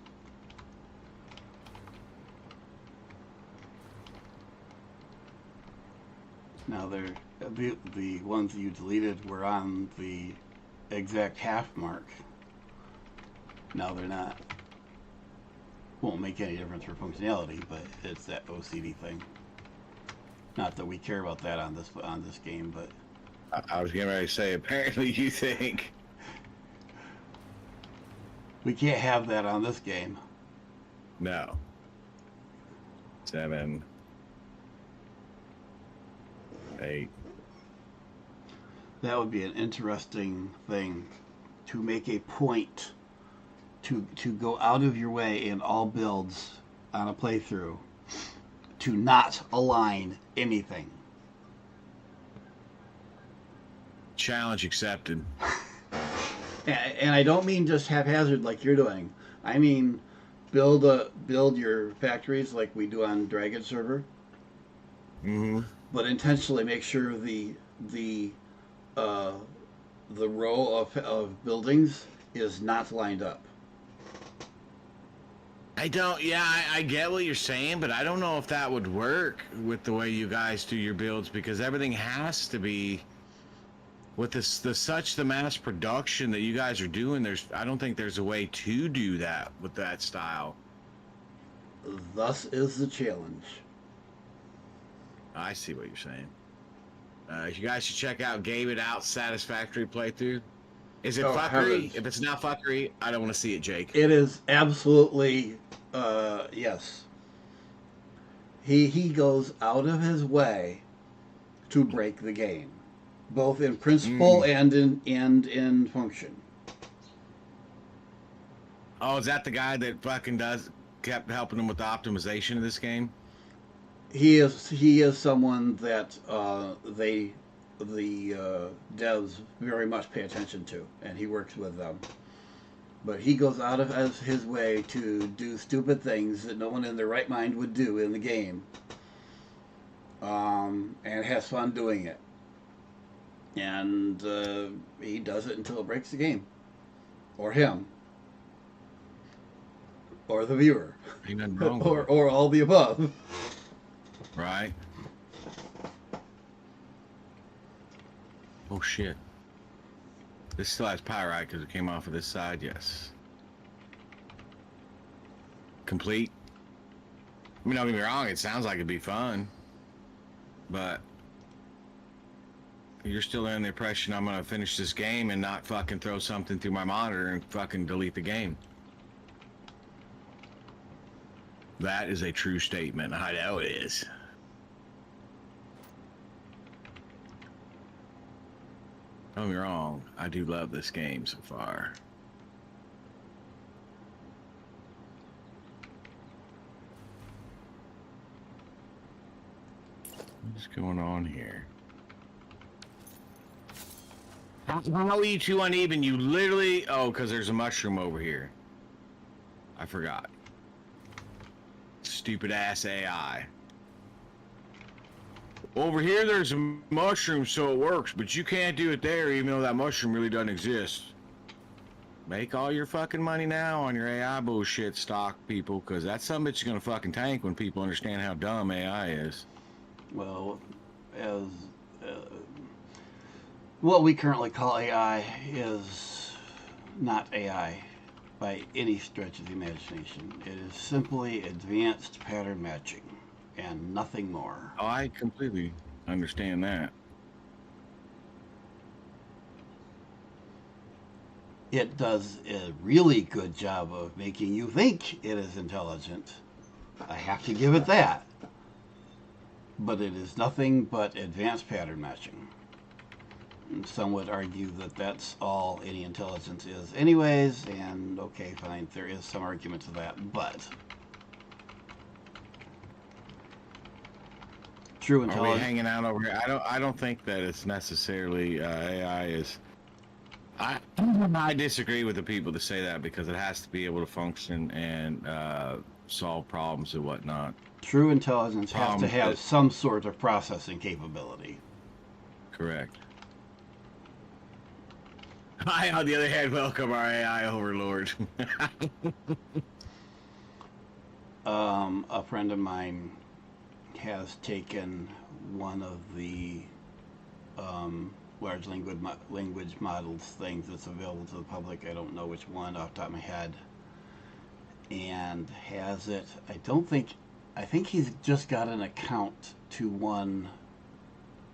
Now the ones you deleted were on the exact half mark. Now they're not. Won't make any difference for functionality, but it's that OCD thing. Not that we care about that on this game, but I was getting ready to say, apparently you think. we can't have that on this game. No. 7, 8. That would be an interesting thing to make a point to go out of your way in all builds on a playthrough to not align anything. Challenge accepted. And I don't mean just haphazard like you're doing. I mean build your factories like we do on Dragon server, but intentionally make sure the row of buildings is not lined up. I get what you're saying, but I don't know if that would work with the way you guys do your builds, because everything has to be with the mass production that you guys are doing. I don't think there's a way to do that with that style. Thus is the challenge. I see what you're saying. You guys should check out Gibbed187 Satisfactory playthrough. Is it fuckery? Heavens. If it's not fuckery, I don't want to see it, Jake. It is absolutely yes. He goes out of his way to break the game, both in principle and in function. Oh, is that the guy that fucking kept helping him with the optimization of this game? He is someone that the devs very much pay attention to, and he works with them. But he goes out of his way to do stupid things that no one in their right mind would do in the game, and has fun doing it. And he does it until it breaks the game, or him, or the viewer, Ain't nothing wrong with it. or all the above. Right. Oh shit. This still has power, right? Because it came off of this side. Yes. Complete. I mean, don't get me wrong. It sounds like it'd be fun, but you're still in the impression I'm gonna finish this game and not fucking throw something through my monitor and fucking delete the game. That is a true statement. I know it is. Don't get me wrong, I do love this game so far. What's going on here? How are you too uneven? You literally... Oh, because there's a mushroom over here. I forgot. Stupid ass AI. Over here there's a mushroom, so it works, but you can't do it there even though that mushroom really doesn't exist. Make all your fucking money now on your AI bullshit, stock people, because that's something that's gonna fucking tank when people understand how dumb AI is. Well, as what we currently call AI is not AI by any stretch of the imagination. It is simply advanced pattern matching and nothing more. Oh, I completely understand that. It does a really good job of making you think it is intelligent. I have to give it that. But it is nothing but advanced pattern matching. And some would argue that that's all any intelligence is anyways, and okay, fine, there is some argument to that, but true Are we intelligence... hanging out over here? I don't think that it's necessarily AI is... I disagree with the people that say that, because it has to be able to function and solve problems and whatnot. True intelligence has to have some sort of processing capability. Correct. I, on the other hand, welcome our AI overlord. A friend of mine has taken one of the large language models things that's available to the public. I don't know which one off the top of my head. And has it, I think he's just got an account to one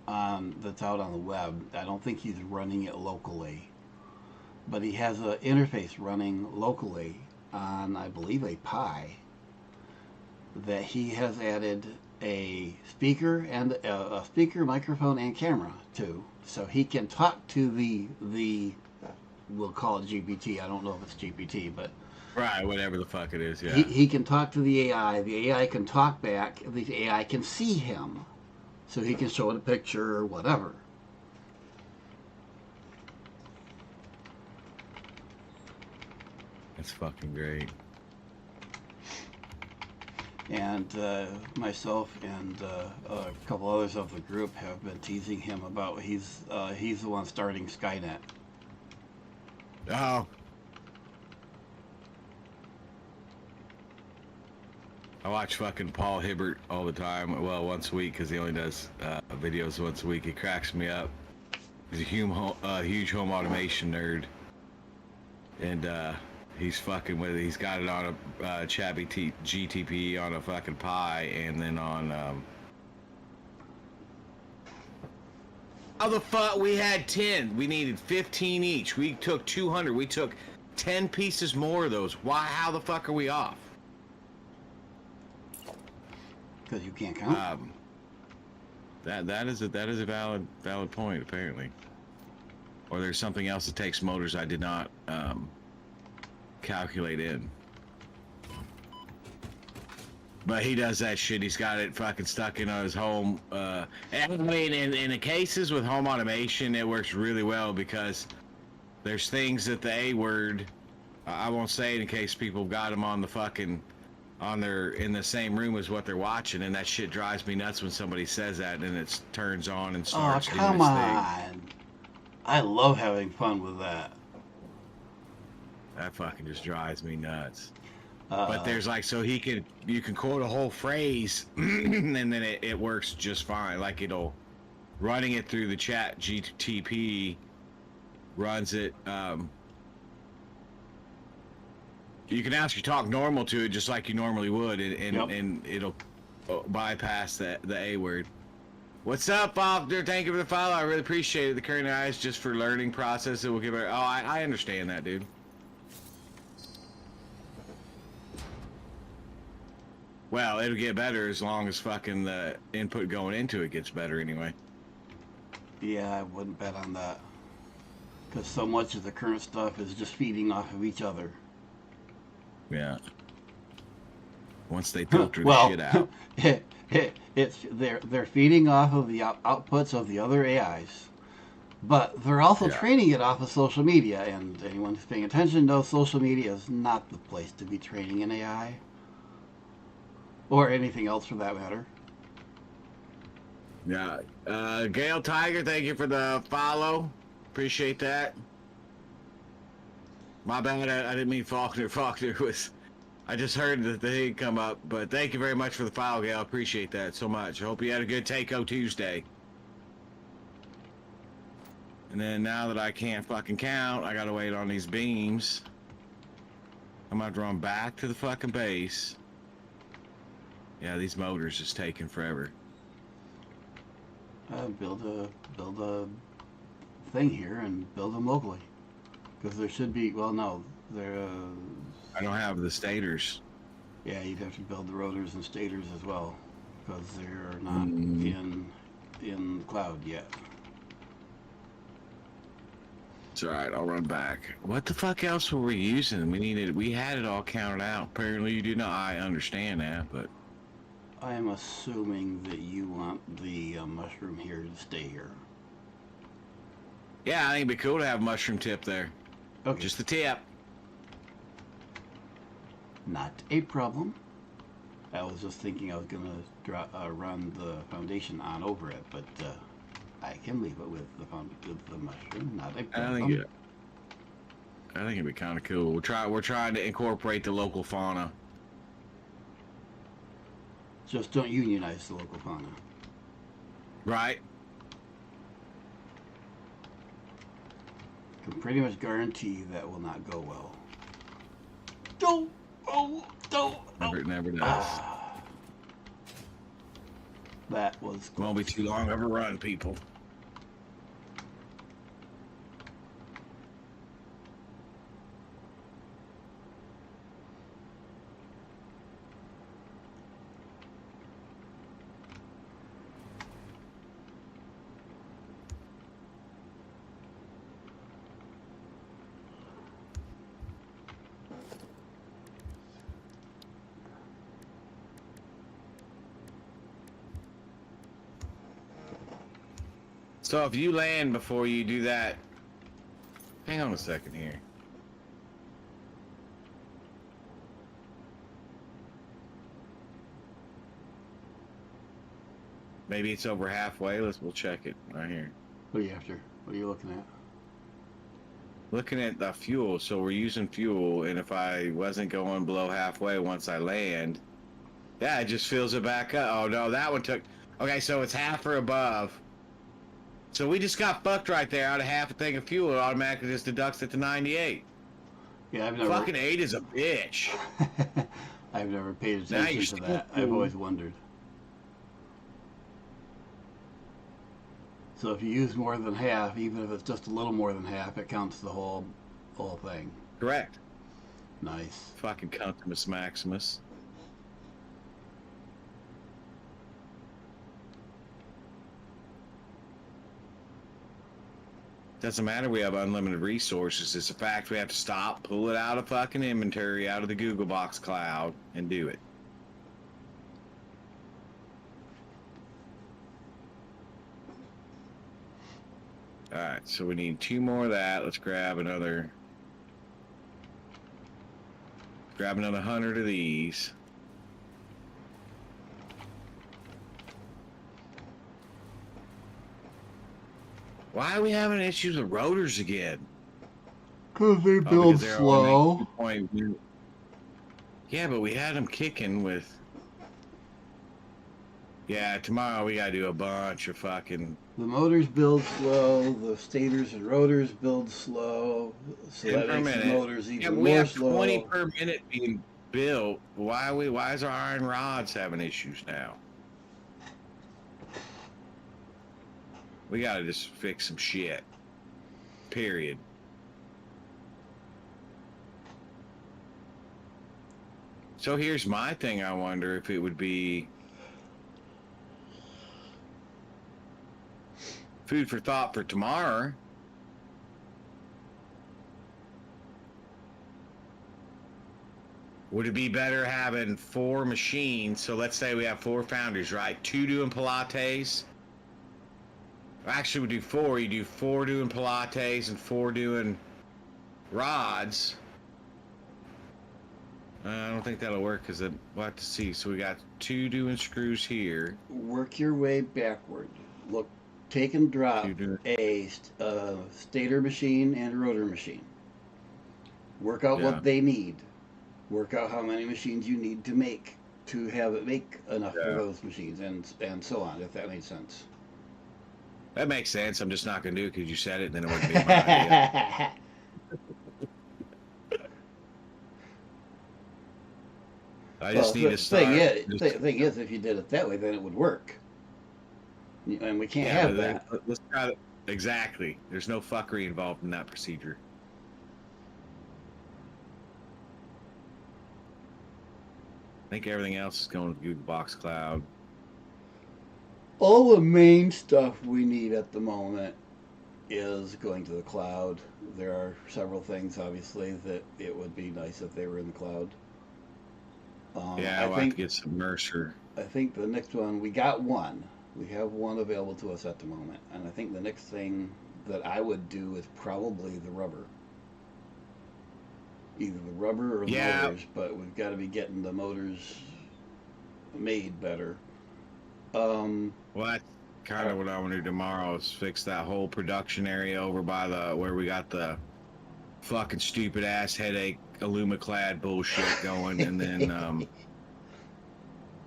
that's out on the web. I don't think he's running it locally. But he has an interface running locally on, I believe, a Pi that he has added a speaker and a speaker, microphone, and camera to, so he can talk to the we'll call it GPT. I don't know if it's GPT, but Right, whatever the fuck it is, yeah. he can talk to the AI. The AI can talk back. The AI can see him, so he can show it a picture or whatever. That's fucking great. And myself and a couple others of the group have been teasing him about he's the one starting Skynet. Oh. I watch fucking Paul Hibbert all the time. Well, once a week, because he only does videos once a week. He cracks me up. He's a huge home automation nerd. And he's fucking with it. He's got it on a GTP on a fucking Pi, and then on how the fuck we had 10? We needed 15 each. We took 200. We took 10 pieces more of those. Why? How the fuck are we off? Because you can't count. That is a valid point, apparently. Or there's something else that takes motors I did not calculate in. But he does that shit. He's got it fucking stuck in on his home. And I mean, in the cases with home automation, it works really well because there's things that the A word, I won't say it in case people got them on the fucking, in the same room as what they're watching, and that shit drives me nuts when somebody says that and it turns on and starts doing its come thing. on. I love having fun with that. That fucking just drives me nuts. But there's like, so you can quote a whole phrase and then it works just fine. Like running it through the chat GTP runs it. You can actually talk normal to it just like you normally would, and it'll bypass the A word. What's up, Faulkner? Thank you for the follow. I really appreciate it. The current eyes just for learning process. It will give it. Oh, I understand that, dude. Well, it'll get better as long as fucking the input going into it gets better anyway. Yeah, I wouldn't bet on that. Because so much of the current stuff is just feeding off of each other. Yeah. Once they filter the shit out. They're feeding off of the outputs of the other AIs. But they're also training it off of social media. And anyone who's paying attention knows social media is not the place to be training an AI. Or anything else for that matter. Yeah. Gail Tiger, thank you for the follow. Appreciate that. My bad, I didn't mean Faulkner. Faulkner was... I just heard that the thing come up, but thank you very much for the follow, Gail. I appreciate that so much. I hope you had a good Takeo Tuesday. And then now that I can't fucking count, I gotta wait on these beams. I'm gonna have to run back to the fucking base. Yeah, these motors is taking forever. Build a thing here and build them locally. Because there should be, well, no, there. I don't have the stators. Yeah, you'd have to build the rotors and stators as well, because they're not in the cloud yet. It's alright, I'll run back. What the fuck else were we using? We had it all counted out. Apparently you do not. I understand that, but I am assuming that you want the mushroom here to stay here. yeah, I think it'd be cool to have a mushroom tip there. Okay. Just the tip. Not a problem. I was just thinking I was gonna run the foundation on over it, but I can leave it with the mushroom. Not a problem. I think it'd be kind of cool. We're trying to incorporate the local fauna. Just don't unionize the local fauna. Right. Can pretty much guarantee that will not go well. Don't. Never does. That was close. Won't be too long of a run, people. So if you land before you do that, hang on a second here. Maybe it's over halfway. We'll check it right here. What are you after? What are you looking at? Looking at the fuel, so we're using fuel, and if I wasn't going below halfway once I land, yeah, it just fills it back up. Oh no, that one took. Okay, so it's half or above. So we just got fucked right there. Out of half a thing of fuel, it automatically just deducts it to 98. Yeah, I've never. Fucking 8 is a bitch. I've never paid Now attention you're to still that. I've cool. always wondered. So if you use more than half, even if it's just a little more than half, it counts the whole thing. Correct. Nice. Fucking Contumus Maximus. Doesn't matter, we have unlimited resources. It's a fact we have to stop, pull it out of fucking inventory, out of the Google Box cloud, and do it. Alright, so we need 2 more of that. Let's grab another 100 of these. Why are we having issues with rotors again? Because they Oh, build because they're slow. only 2.2. Yeah, but we had them kicking with... Yeah, tomorrow we gotta do a bunch of fucking... The motors build slow. The stators and rotors build slow. So 10 that per makes the minute. motors Yeah, even but we more have slow. 20 per minute being built. Why is our iron rods having issues now? We gotta just fix some shit. Period. So here's my thing. I wonder if it would be food for thought for tomorrow. Would it be better having 4 machines? So let's say we have 4 foundries, right? 2 doing Pilates. Actually, we do 4. You do 4 doing Pilates and 4 doing rods. I don't think that'll work because we'll have to see. So we got 2 doing screws here. Work your way backward. Look, take and drop 2 doing... a stator machine and a rotor machine. Work out Yeah. what they need. Work out how many machines you need to have it make enough for those machines, and so on. If that makes sense. That makes sense. I'm just not going to do it because you said it, and then it wouldn't be my idea. I just need to start. The thing is, if you did it that way, then it would work. And we can't have that. Let's try it. Exactly. There's no fuckery involved in that procedure. I think everything else is going to Google Box Cloud. All the main stuff we need at the moment is going to the cloud. There are several things, obviously, that it would be nice if they were in the cloud. Yeah, we'll have to get some Mercer. I think the next one, we got one. We have one available to us at the moment. And I think the next thing that I would do is probably the rubber. Either the rubber or the motors, but we've got to be getting the motors made better. Well, that's kind of what I want to do tomorrow is fix that whole production area over by where we got the fucking stupid ass headache Alumaclad bullshit going, and then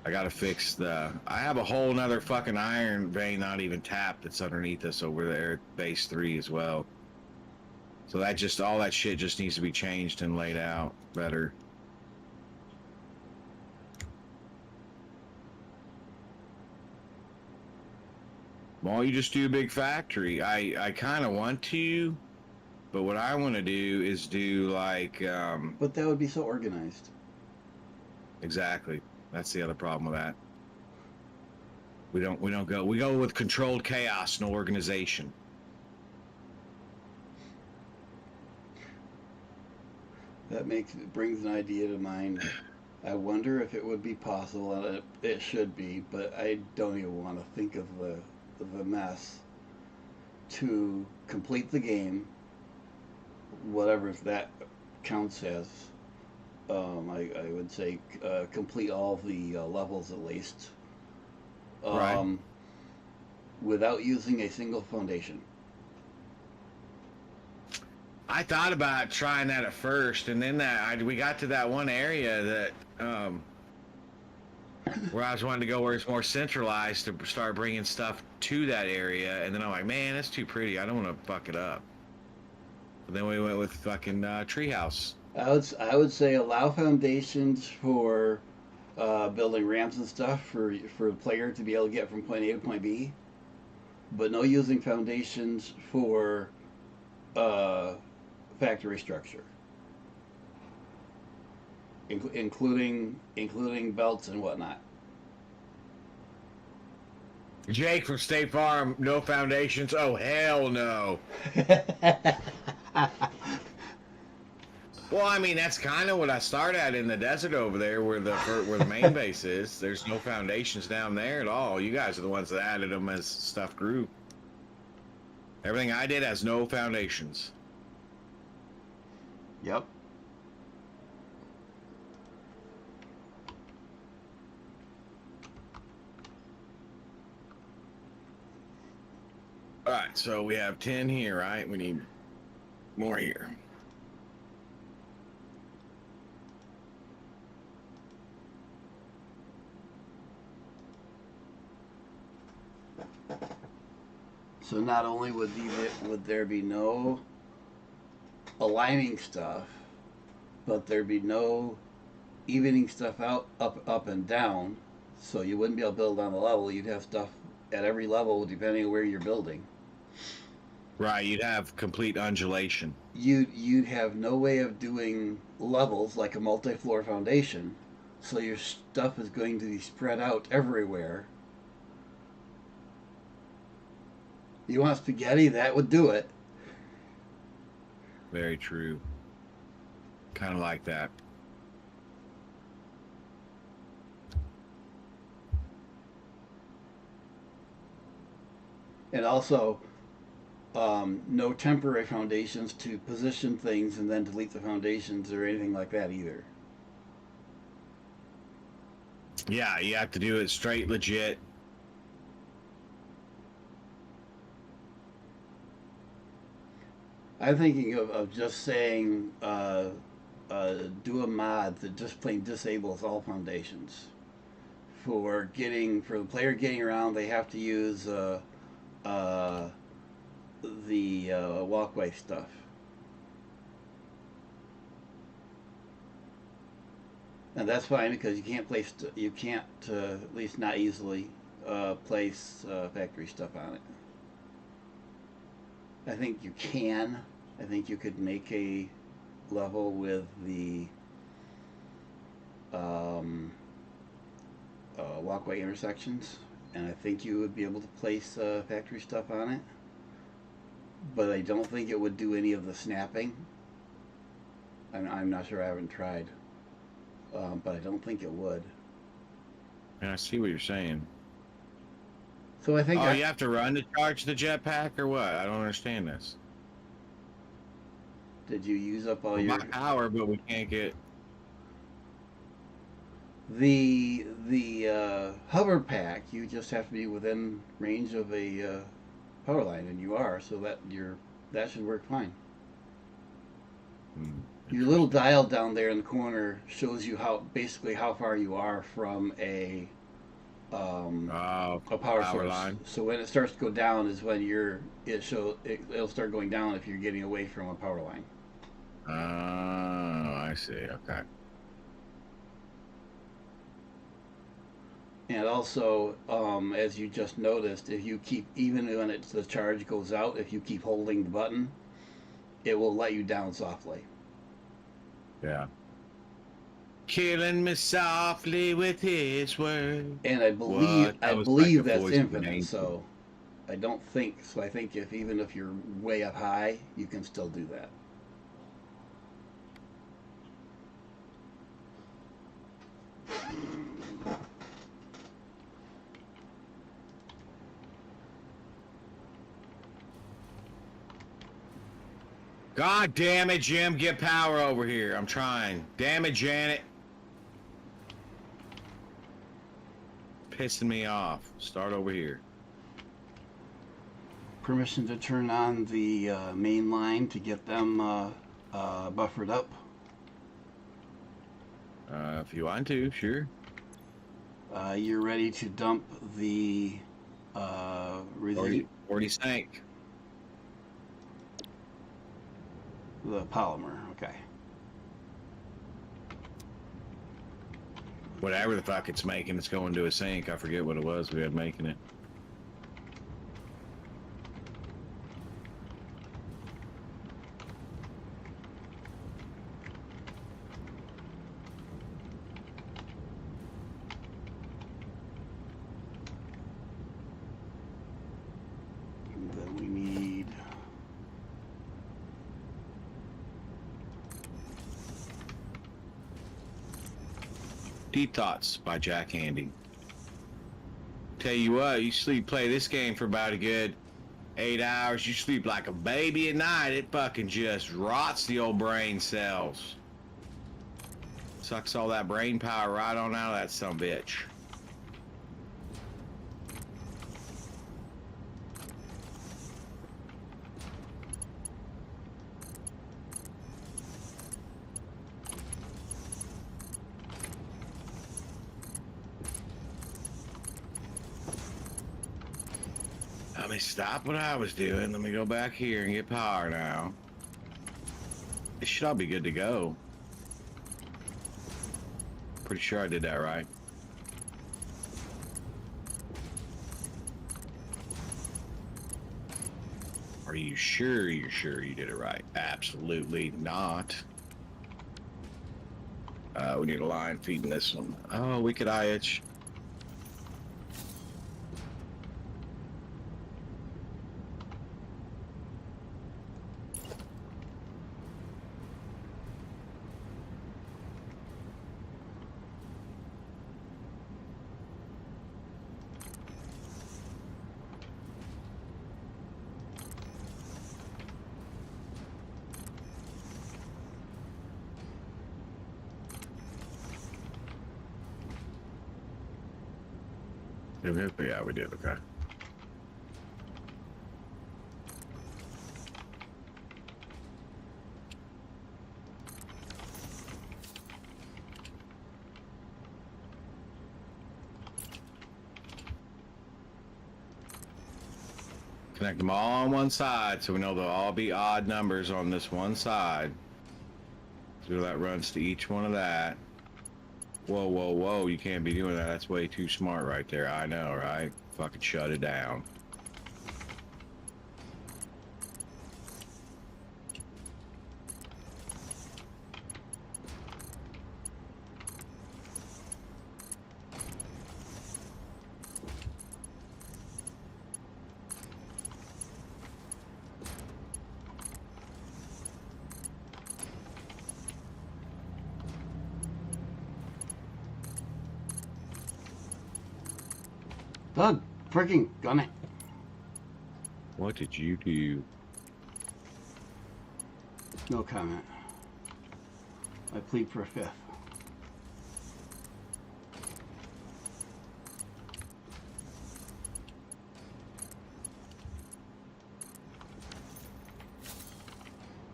I gotta fix I have a whole nother fucking iron vein not even tapped that's underneath us over there at base 3 as well. So that all that shit just needs to be changed and laid out better. Why don't you just do a big factory? I kind of want to, but what I want to do is do like... But that would be so organized. Exactly. That's the other problem with that. We go with controlled chaos, no organization. That brings an idea to mind. I wonder if it would be possible, and it should be, but I don't even want to think of the mess to complete the game, whatever that counts as. I would say complete all of the levels at least. Right. Without using a single foundation. I thought about trying that at first, and then we got to that one area that where I was wanting to go where it's more centralized to start bringing stuff to that area, and then I'm like, man, that's too pretty. I don't want to fuck it up. But then we went with fucking treehouse. I would say allow foundations for building ramps and stuff for the player to be able to get from point A to point B, but no using foundations for factory structure, including belts and whatnot. Jake from State Farm, no foundations. Oh hell no. Well, I mean that's kind of what I started at in the desert over there, where the main base is. There's no foundations down there at all. You guys are the ones that added them as stuff grew. Everything I did has no foundations. Yep. All right, so we have 10 here, right? We need more here. So not only would there be no aligning stuff, but there'd be no evening stuff out up and down. So you wouldn't be able to build on the level. You'd have stuff at every level depending on where you're building. Right, you'd have complete undulation. You'd have no way of doing levels like a multi-floor foundation. So your stuff is going to be spread out everywhere. You want spaghetti? That would do it. Very true. Kind of like that. And also, no temporary foundations to position things and then delete the foundations or anything like that either. Yeah, you have to do it straight, legit. I'm thinking of just saying do a mod that just plain disables all foundations. For the player getting around, they have to use the walkway stuff. And that's fine because you can't at least not easily place factory stuff on it. I think you can. I think you could make a level with the walkway intersections, and I think you would be able to place factory stuff on it. But I don't think it would do any of the snapping. I'm not sure. I haven't tried, but I don't think it would. Yeah, I see what you're saying. So I think. Oh, you have to run to charge the jetpack or what? I don't understand this. Did you use up all Well, your my power, but we can't get the hover pack? You just have to be within range of a power line, and you are, so that should work fine. Your little dial down there in the corner shows you basically how far you are from a power source. line. So when it starts to go down is when it'll start going down if you're getting away from a power line. Oh, I see. Okay. And also, as you just noticed, if you keep, even when the charge goes out, if you keep holding the button, it will let you down softly. Yeah. Killing me softly with his word. And I believe that's infinite. So I think even if you're way up high, you can still do that. God damn it, Jim. Get power over here. I'm trying. Damn it, Janet. Pissing me off. Start over here. Permission to turn on the main line to get them buffered up. If you want to, sure. You're ready to dump the Already sank. the polymer. Okay. Whatever the fuck it's making, it's going to a sink. I forget what it was we had making it. And then we need Deep Thoughts by Jack Handy. Tell you what, you play this game for about a good 8 hours, you sleep like a baby at night. It fucking just rots the old brain cells. Sucks all that brain power right on out of that sumbitch. Let me stop what I was doing. Let me go back here and get power now. It should all be good to go. Pretty sure I did that right. Are you sure you're sure you did it right? Absolutely not. We need a line feeding this one. Oh, wicked eye itch. Yeah, we did. Okay. Connect them all on one side so we know they'll all be odd numbers on this one side. So that runs to each one of that. Whoa, whoa, whoa, you can't be doing that. That's way too smart right there. I know, right? Fucking shut it down. Doug, freaking gun it. What did you do? No comment. I plead for a fifth.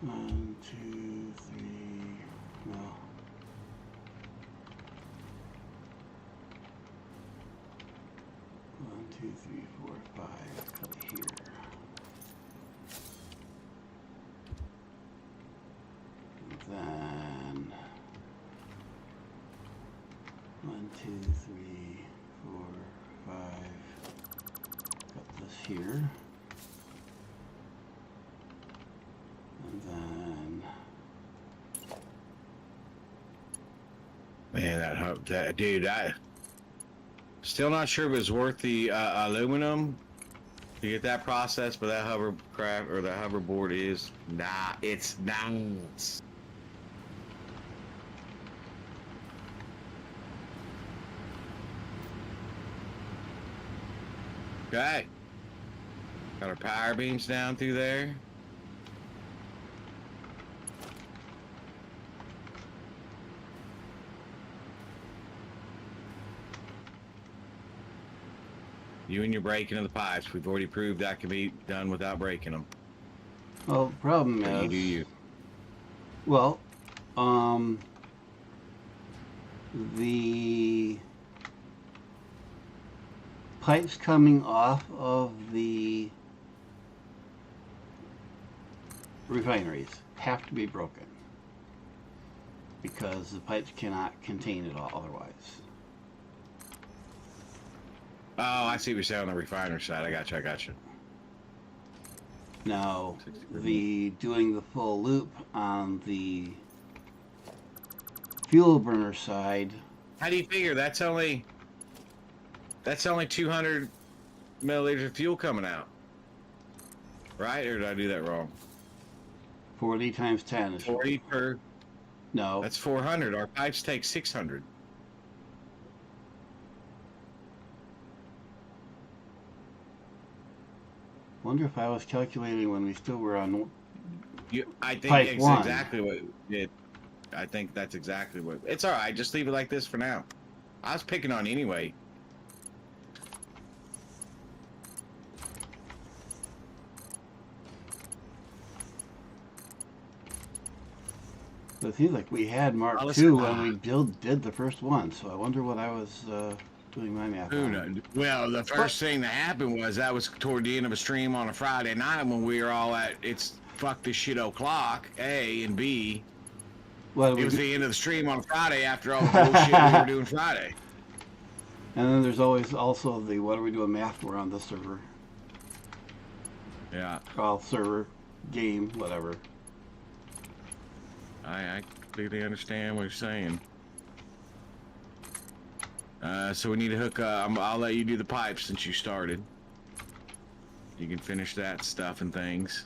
One, two, three. No. One, two, three, four, five. Cut here. Then 1, 2, 3, 4, 5. Got this here. And then man, that dude, I still not sure if it's worth the aluminum to get that process, but that hovercraft or that hoverboard is it's nice. Okay. Got our power beams down through there. You and your breaking of the pipes. We've already proved that can be done without breaking them. Well, the problem But you do is, you. well, the pipes coming off of the refineries have to be broken because the pipes cannot contain it all otherwise. Oh, I see what you're saying on the refiner side. I got you. Now, the doing the full loop on the fuel burner side, How do you figure that's only 200 milliliters of fuel coming out, right? Or did I do that wrong? 40 times 10 is 40 per. no. That's 400. Our pipes take 600. Wonder if I was calculating when we still were on. I think Pipe it's one. exactly what it. I think that's exactly what. It's all right. Just leave it like this for now. I was picking on you anyway. But it seems like we had Mark Oh, II listen. when we did the first one, so I wonder what I was doing my math Who on. knows? Well, the first thing that happened was that was toward the end of a stream on a Friday night when we were all at it's fuck this shit o'clock, A and B. What It we was do- the end of the stream on Friday after all the bullshit we were doing Friday. And then there's always also the what are we doing math for on this server? Yeah, Well, server, game, whatever. I completely understand what you're saying. So we need to hook up. I'll let you do the pipes since you started. You can finish that stuff and things.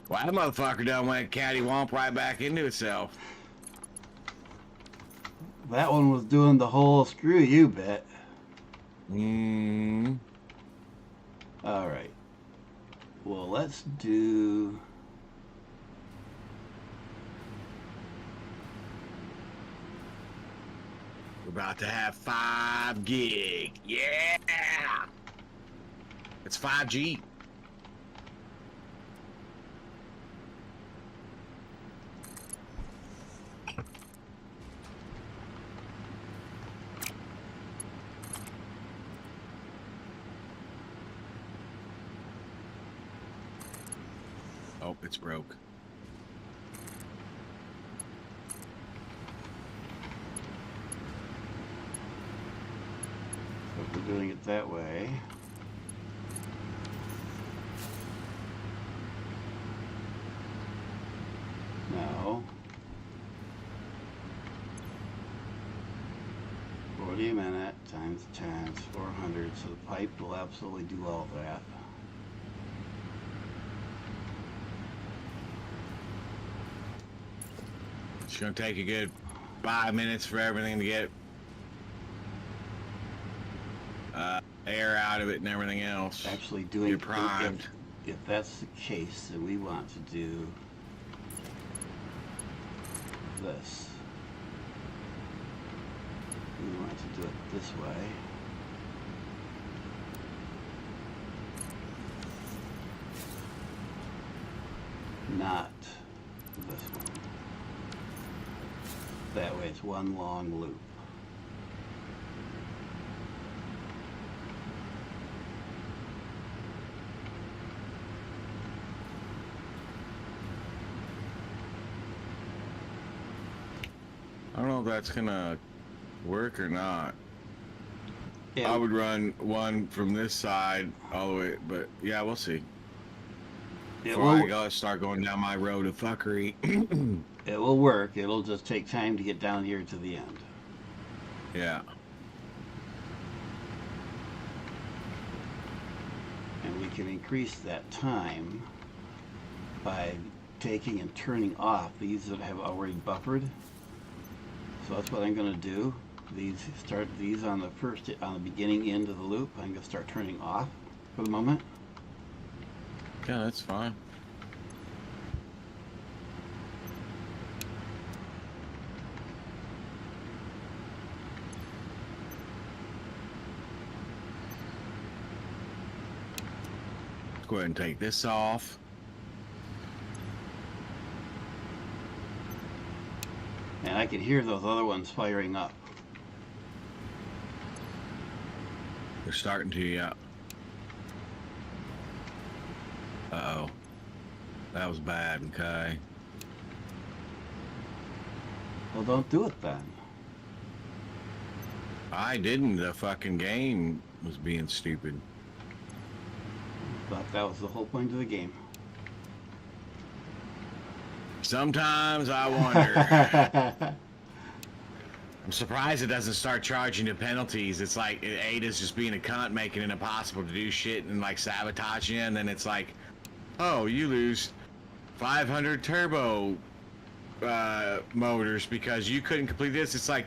Well, that motherfucker done went catty-womp right back into itself. That one was doing the whole screw you bit. Mm. All right. Well, let's do. We're about to have 5 gig. Yeah! It's 5G. Oh, it's broke. So if we're doing it that way. No. 40 a minute times 10 is 400, so the pipe will absolutely do all that. It's gonna take a good 5 minutes for everything to get air out of it and everything else. Actually doing You're primed. if that's the case, then we want to do this. We want to do it this way. Not this one. That way it's one long loop. I don't know if that's gonna work or not. Yeah, I would run one from this side all the way, but yeah, we'll see. it Before I will, go start going down my road of fuckery. it will work. It'll just take time to get down here to the end. Yeah. And we can increase that time by taking and turning off these that have already buffered. So that's what I'm going to do. Start these on the beginning end of the loop. I'm going to start turning off for the moment. Yeah, that's fine. Go ahead and take this off. And I can hear those other ones firing up. They're starting to, yeah. Uh-oh. That was bad, okay. Well, don't do it then. I didn't. The fucking game was being stupid. But that was the whole point of the game. Sometimes I wonder. I'm surprised it doesn't start charging the penalties. It's like Ada's just being a cunt, making it impossible to do shit and like sabotage you, and then it's like, oh, you lose 500 turbo motors because you couldn't complete this. It's like,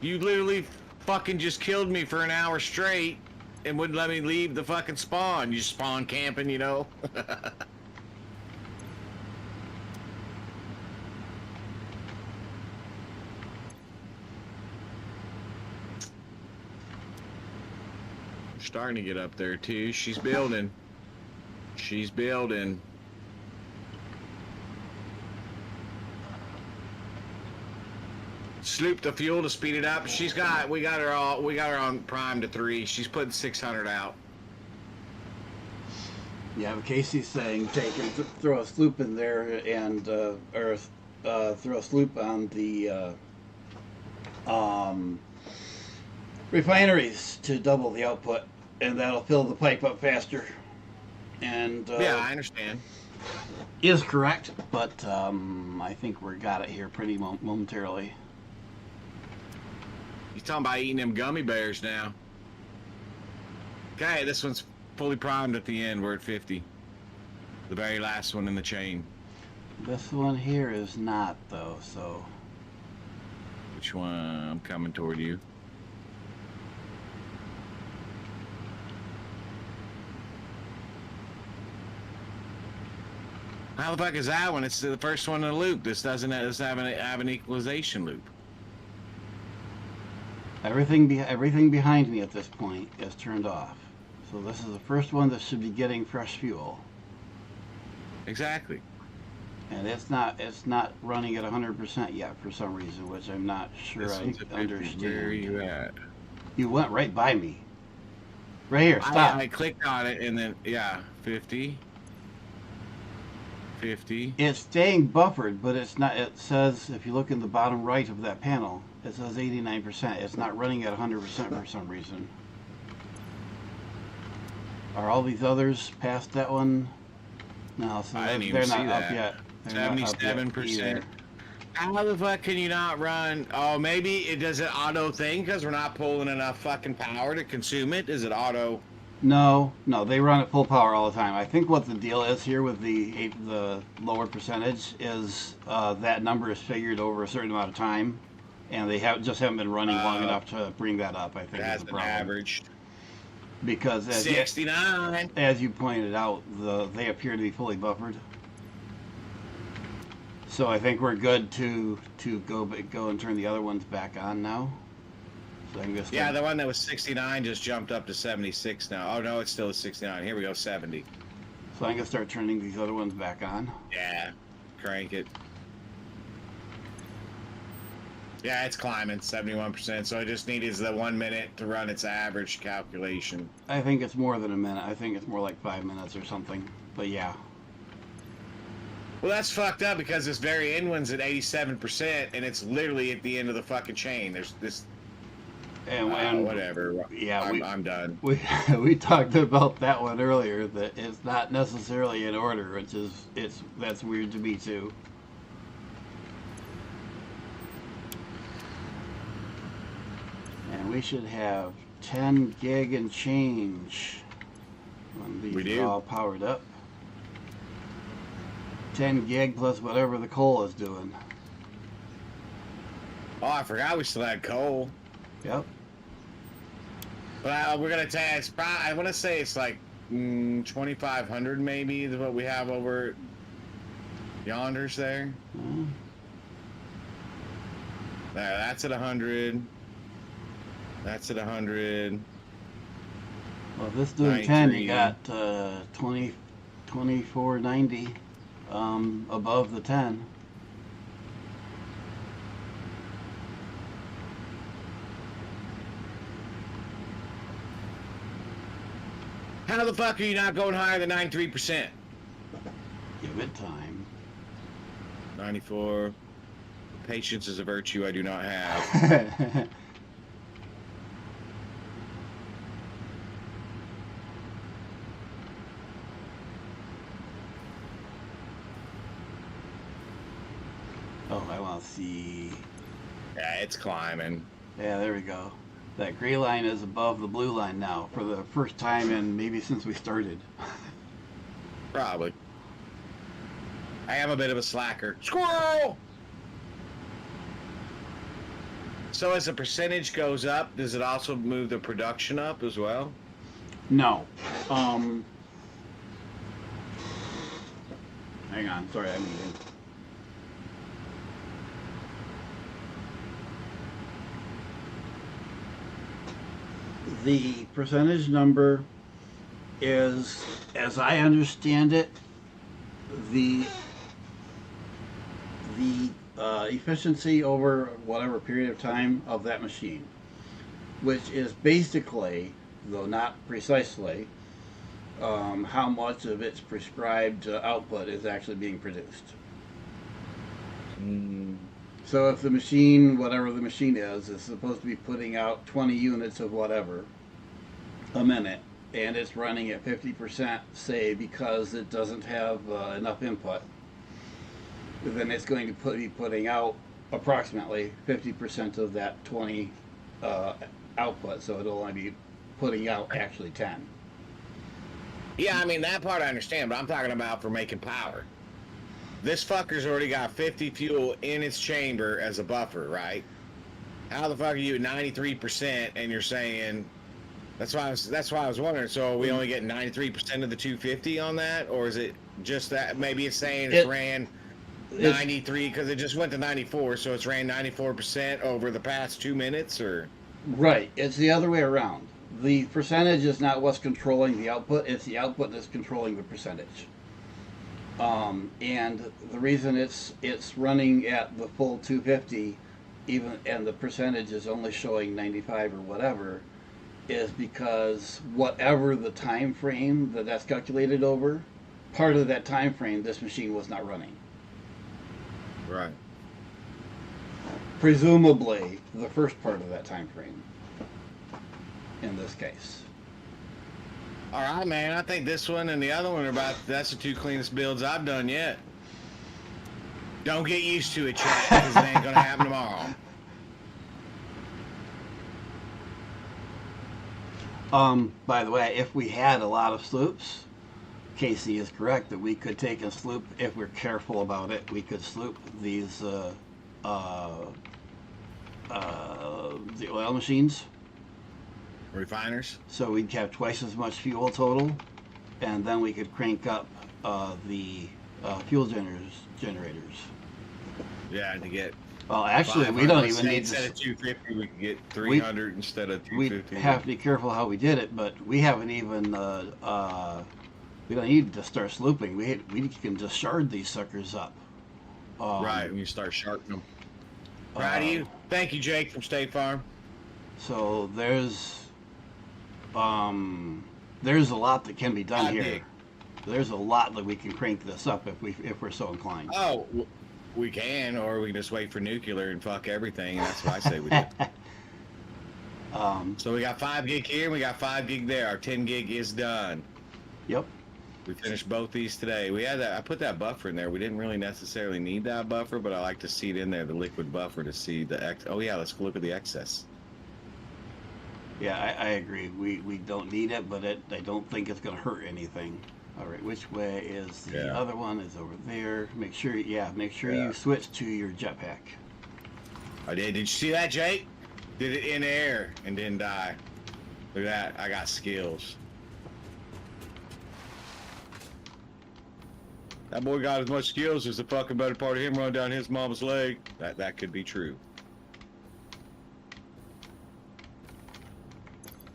you literally fucking just killed me for an hour straight and wouldn't let me leave the fucking spawn. You spawn camping, you know? Starting to get up there too. She's building. She's building. Sloop the fuel to speed it up. We got her on prime to 3. She's putting 600 out. Yeah, but Casey's saying throw a sloop in there and throw a sloop on the refineries to double the output, and that'll fill the pipe up faster. And Yeah, I understand. is correct, but I think we got it here pretty momentarily. He's talking about eating them gummy bears now. Okay, this one's fully primed at the end. We're at 50. The very last one in the chain. This one here is not, though, so... Which one? I'm coming toward you. How the fuck is that one? It's the first one in the loop. This doesn't have an equalization loop. Everything behind me at this point is turned off. So this is the first one that should be getting fresh fuel. Exactly. And it's not running at 100% yet for some reason, which I'm not sure This I one's at 50. understand. Where are you at? You went right by me. Right here, stop. I clicked on it and then, yeah, 50. 50. It's staying buffered, but it's not. It says, if you look in the bottom right of that panel, it says 89%. It's not running at 100% for some reason. Are all these others past that one? No, so I didn't even they're see not up that. yet. They're not up yet 77%. either. How the fuck can you not run? Oh, maybe it does an auto thing because we're not pulling enough fucking power to consume it. Is it auto? No, they run at full power all the time. I think what the deal is here with the lower percentage is that number is figured over a certain amount of time, and they just haven't been running long enough to bring that up. I think That's is the an problem. average. Because 69. as you pointed out, they appear to be fully buffered. So I think we're good to go and turn the other ones back on now. So I can just Yeah, the one that was 69 just jumped up to 76 now. Oh no, it's still at 69. Here we go, 70. So I'm gonna start turning these other ones back on. Yeah, crank it. Yeah, it's climbing 71%. So it just needs the 1 minute to run its average calculation. I think it's more than a minute. I think it's more like 5 minutes or something. But yeah. Well, that's fucked up because this very end one's at 87%, and it's literally at the end of the fucking chain. There's this. And whatever. Yeah, I'm done. We talked about that one earlier. That it's not necessarily in order, which is that's weird to me too. And we should have 10 gig and change when these We are do. all powered up. 10 gig plus whatever the coal is doing. Oh, I forgot we still had coal. Yep. But we're gonna tell it's probably, I want to say it's like 2,500 maybe is what we have over yonders there. Well, There, that's at 100. That's at 100. if this doing 10, 19. you got 20, 2490 above the 10. How the fuck are you not going higher than 93%? Give it time. 94. Patience is a virtue I do not have. Oh, I want to see. Yeah, it's climbing. Yeah, there we go. That gray line is above the blue line now for the first time in maybe since we started. Probably. I am a bit of a slacker. Squirrel! So as the percentage goes up, does it also move the production up as well? No. Hang on. Sorry, I'm eating. The percentage number is, as I understand it, the efficiency over whatever period of time of that machine, which is basically, though not precisely, how much of its prescribed output is actually being produced. So if the machine, whatever the machine is supposed to be putting out 20 units of whatever a minute, and it's running at 50%, say, because it doesn't have enough input, then it's going to be putting out approximately 50% of that 20 output, so it'll only be putting out actually 10. Yeah, I mean, that part I understand, but I'm talking about for making power. This fucker's already got 50 fuel in its chamber as a buffer, right? How the fuck are you at 93% and you're saying... That's why I was wondering, so are we only getting 93% of the 250 on that? Or is it just that, maybe it's saying it ran 93 because it just went to 94, so it's ran 94% over the past 2 minutes, or? Right, it's the other way around. The percentage is not what's controlling the output, it's the output that's controlling the percentage. And the reason it's running at the full 250, even, and the percentage is only showing 95 or whatever, is because whatever the time frame that's calculated over, part of that time frame this machine was not running. Right. Presumably the first part of that time frame in this case. All right, man. I think this one and the other one that's the two cleanest builds I've done yet. Don't get used to it, chat, because it ain't gonna happen tomorrow. By the way, if we had a lot of sloops, Casey is correct that we could take and sloop, if we're careful about it, we could sloop these the oil machines. Refiners? So we'd have twice as much fuel total, and then we could crank up the fuel generators. Yeah, to get... Well, actually, we don't even need instead of 250, we could get 300 instead of 250. We have to be careful how we did it, but we haven't even we don't need to start slooping. We can just shard these suckers up. Right, when you start sharpening them. Proud of you. Thank you, Jake from State Farm. So there's a lot that can be done here. There's a lot that we can crank this up if we're so inclined. Oh, we can, or we can just wait for nuclear and fuck everything. That's what I say we do. So we got 5 gig here, and we got 5 gig there. Our 10 gig is done. Yep. We finished both these today. We had that. I put that buffer in there. We didn't really necessarily need that buffer, but I like to see it in there, the liquid buffer, to see the oh yeah, let's look at the excess. Yeah, I agree. We don't need it, but I don't think it's going to hurt anything. All right, which way is the other one? Is over there. Make sure you switch to your jetpack. I did. Did you see that, Jake? Did it in the air and didn't die. Look at that. I got skills. That boy got as much skills as the fucking better part of him run down his mama's leg. That could be true.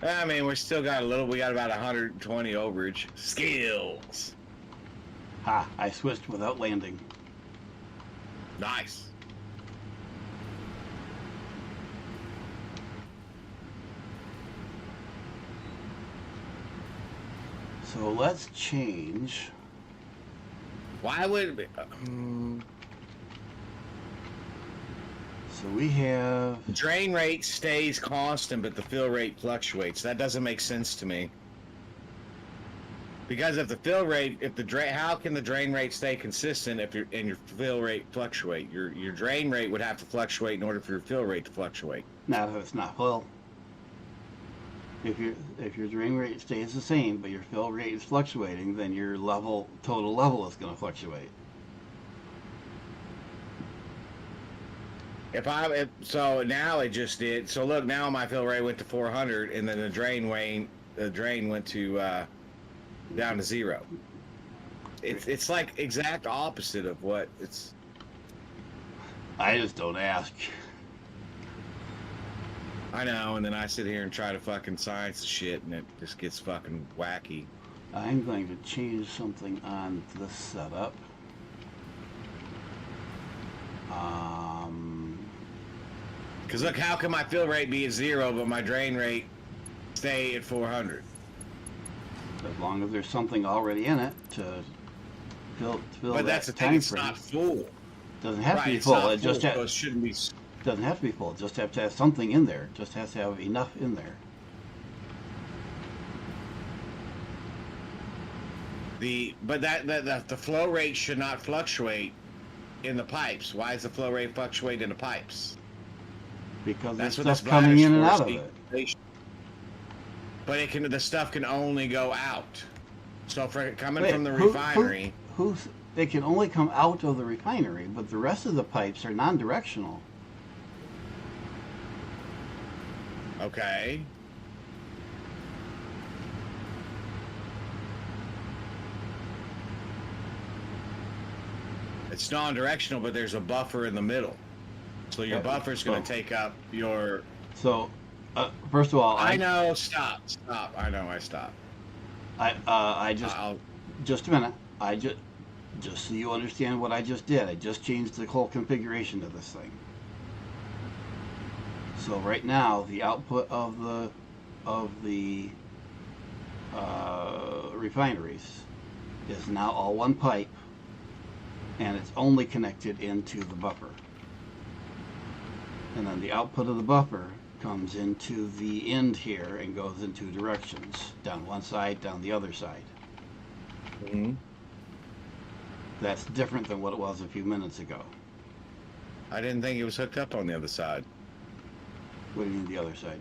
I mean, we still got a little. We got about 120 overage. Skills. Ha! I switched without landing. Nice. So let's change. Why would it be? So we have. Drain rate stays constant, but the fill rate fluctuates. That doesn't make sense to me. Because if the fill rate, how can the drain rate stay consistent if your fill rate fluctuate? Your drain rate would have to fluctuate in order for your fill rate to fluctuate. Not if it's not full. If your drain rate stays the same, but your fill rate is fluctuating, then your total level is going to fluctuate. So now it just did. So look, now my fill rate went to 400, and then the drain went to down to 0. It's like exact opposite of what it's. I just don't ask. I know, and then I sit here and try to fucking science the shit, and it just gets fucking wacky. I'm going to change something on this setup. Because look, how can my fill rate be at 0, but my drain rate stay at 400? As long as there's something already in it to fill But that's the that thing, time it's frame. not full. Doesn't have to be It's full. not It just full, so it shouldn't be. doesn't have to be full. It just have to have something in there. Just has to have enough in there. But the flow rate should not fluctuate in the pipes. Why does the flow rate fluctuate in the pipes? Because That's there's what stuff this coming in and bladder's out of for, it. But the stuff can only go out. So for coming Wait, from the refinery, it can only come out of the refinery, but the rest of the pipes are non-directional. okay. It's non-directional, but there's a buffer in the middle. So your buffer's going to take up your. So, first of all, I know. Stop. I know. I stopped. Just a minute. Just so you understand what I just did. I just changed the whole configuration of this thing. So right now, the output of the refineries is now all one pipe, and it's only connected into the buffer. And then the output of the buffer comes into the end here and goes in 2 directions, down one side, down the other side. Mm-hmm. That's different than what it was a few minutes ago. I didn't think it was hooked up on the other side. What do you mean the other side?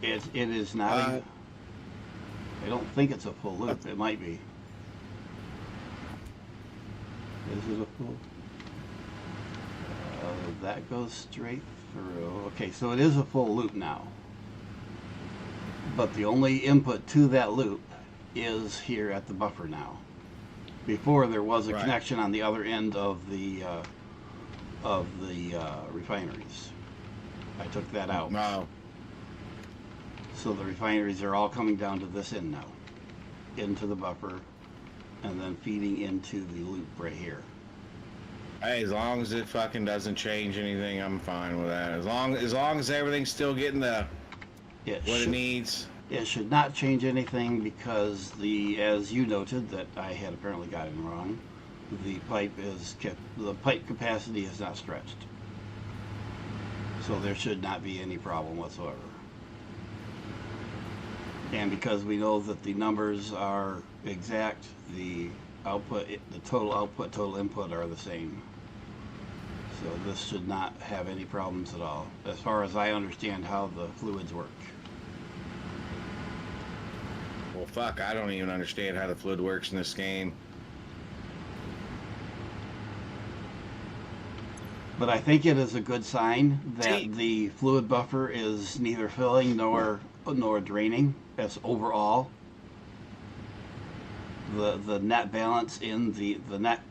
It is not. I don't think it's a full loop. It might be. Is it a full? That goes straight through. Okay, so it is a full loop now. But the only input to that loop is here at the buffer now. Before there was a connection on the other end of the refineries. I took that out. No. So the refineries are all coming down to this end now, into the buffer, and then feeding into the loop right here. Hey, as long as it fucking doesn't change anything, I'm fine with that. As long as everything's still getting what it needs. It should not change anything because as you noted that I had apparently gotten wrong, the pipe capacity is not stretched. So there should not be any problem whatsoever. And because we know that the numbers are exact, the total output, total input are the same. So this should not have any problems at all, as far as I understand how the fluids work. Well, fuck, I don't even understand how the fluid works in this game. But I think it is a good sign that the fluid buffer is neither filling nor draining. As overall, the net balance in the net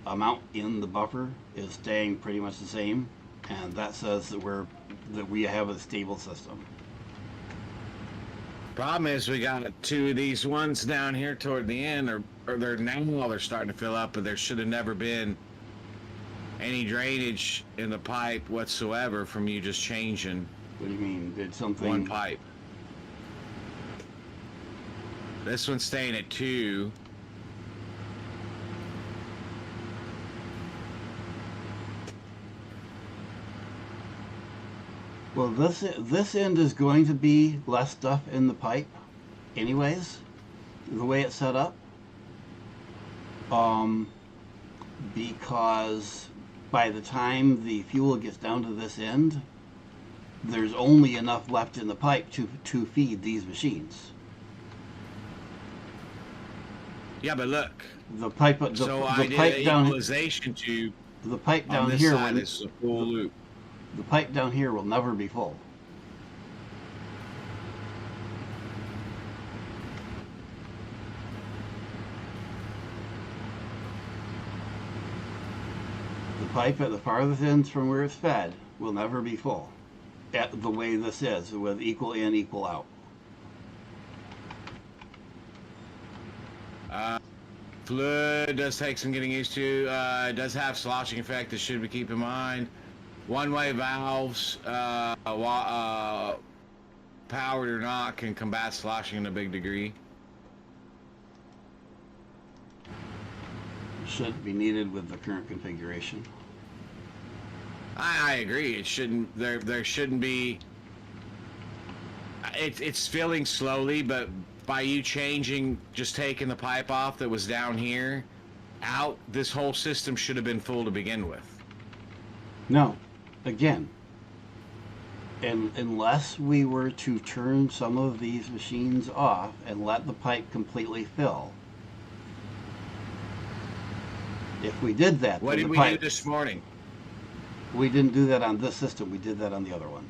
amount in the buffer is staying pretty much the same, and that says that we have a stable system. Problem is, we got two of these ones down here toward the end, or they're starting to fill up, but there should have never been any drainage in the pipe whatsoever from you just changing What do you mean? Did something? one pipe. This one's staying at 2. Well, this end is going to be less stuff in the pipe, anyways. The way it's set up, because by the time the fuel gets down to this end, there's only enough left in the pipe to feed these machines. Yeah, but look. The pipe, So I the pipe did down, equalization tube the pipe on down this here, side. will, This is a full loop. the pipe down here will never be full. The pipe at the farthest end from where it's fed will never be full, at the way this is, with equal in, equal out. Fluid does take some getting used to. It does have sloshing effect that should be keep in mind. One-way valves, powered or not, can combat sloshing in a big degree. Shouldn't be needed with the current configuration. I agree. It shouldn't. There shouldn't be. It's filling slowly, but by you changing, just taking the pipe off that was down here, out, this whole system should have been full to begin with. No, again, and unless we were to turn some of these machines off and let the pipe completely fill, if we did that, What then did the we pipe, do this morning? we didn't do that on this system. We did that on the other one.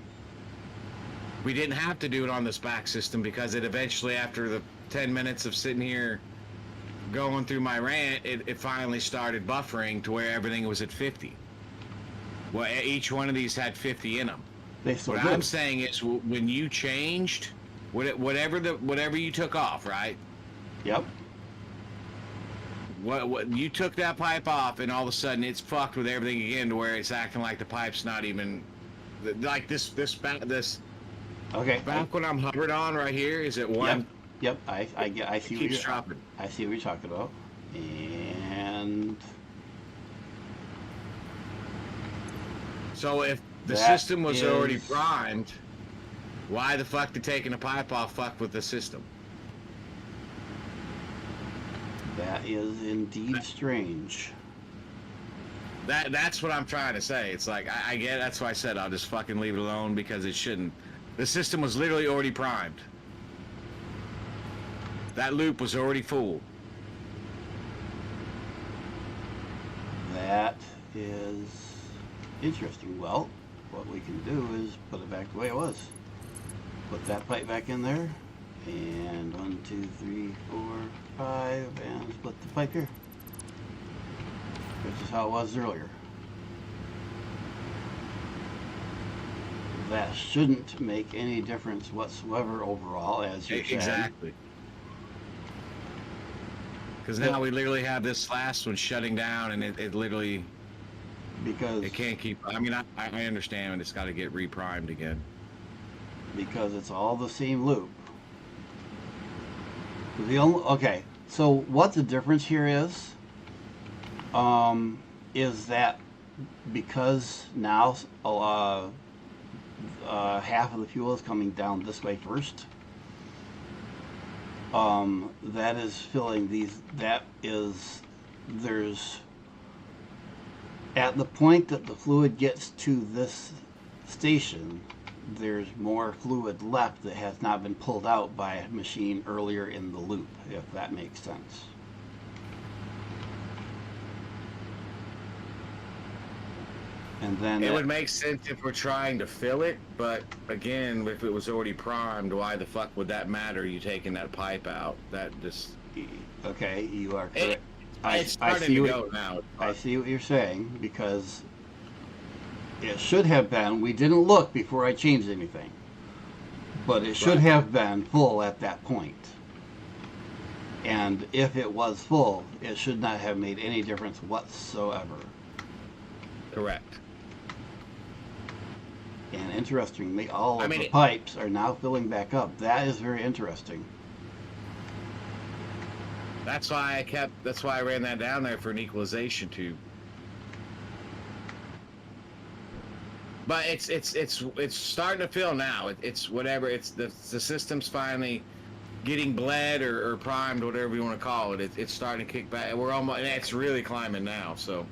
We didn't have to do it on this back system because it eventually, after the 10 minutes of sitting here going through my rant, it finally started buffering to where everything was at 50. Well, each one of these had 50 in them. They still What do. I'm saying is, when you changed, whatever you took off, right? Yep. What you took that pipe off, and all of a sudden it's fucked with everything again, to where it's acting like the pipe's not even like this. Okay. Back when I'm hovered on right here is at 1. Yep. I see what Keeps you're, dropping. I see what you're talking about. And So if the That system was already is- primed, why the fuck did taking the pipe off fuck with the system? that is indeed strange. That's what I'm trying to say. It's like, I get, that's why I said I'll just fucking leave it alone, because it shouldn't. The system was literally already primed. That loop was already full. That is interesting. Well, what we can do is put it back the way it was. Put that pipe back in there, and 1, 2, 3, 4, 5, and split the pipe here. Which is how it was earlier. That shouldn't make any difference whatsoever overall, as you said. Exactly. Because now we literally have this last one shutting down, and it literally, Because it can't keep. I mean, I understand, and it's got to get reprimed again. because it's all the same loop. The only, okay, so what the difference here is that because now half of the fuel is coming down this way first, that is filling these, there's, at the point that the fluid gets to this station, there's more fluid left that has not been pulled out by a machine earlier in the loop, if that makes sense. And then It would make sense if we're trying to fill it, but again, if it was already primed, why the fuck would that matter? You taking that pipe out? That just, okay, you are correct. it's starting to go now. I see what you're saying, because it should have been, we didn't look before I changed anything. but it should Right. have been full at that point. And if it was full, it should not have made any difference whatsoever. Correct. And interestingly, all I of mean, the pipes are now filling back up. That is very interesting. That's why I ran that down there for an equalization tube. But it's starting to fill now. It's whatever. It's the system's finally getting bled or primed, whatever you want to call it. It's starting to kick back. We're almost, and it's really climbing now. So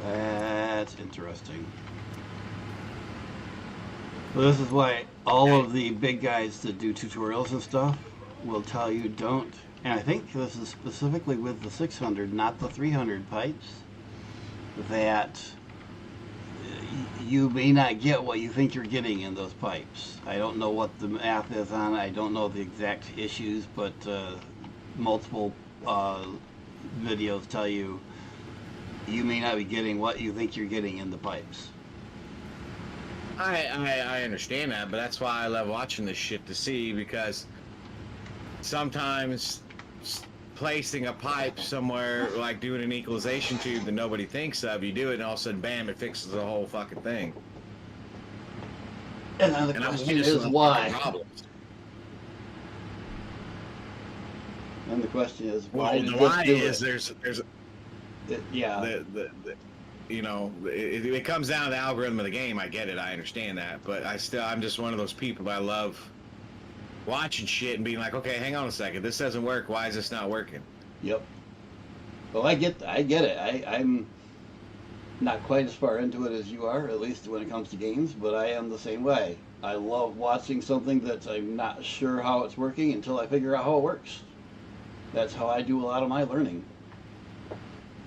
That's interesting. So this is why all of the big guys that do tutorials and stuff will tell you don't, and I think this is specifically with the 600, not the 300 pipes, that you may not get what you think you're getting in those pipes. I don't know what the math is on it. I don't know the exact issues, but multiple videos tell you you may not be getting what you think you're getting in the pipes. I understand that, but that's why I love watching this shit to see, because sometimes placing a pipe somewhere, like doing an equalization tube that nobody thinks of, you do it and all of a sudden, bam, it fixes the whole fucking thing. And then the And question is why? Problems. And the question is Well, why the did why this do is there's it? Yeah. the you know, it comes down to the algorithm of the game. I get it, I understand that, but I'm just one of those people. I love watching shit and being like, okay, hang on a second, this doesn't work. Why is this not working? Yep. Well, I get it. I'm not quite as far into it as you are, at least when it comes to games, but I am the same way. I love watching something that I'm not sure how it's working until I figure out how it works. That's how I do a lot of my learning.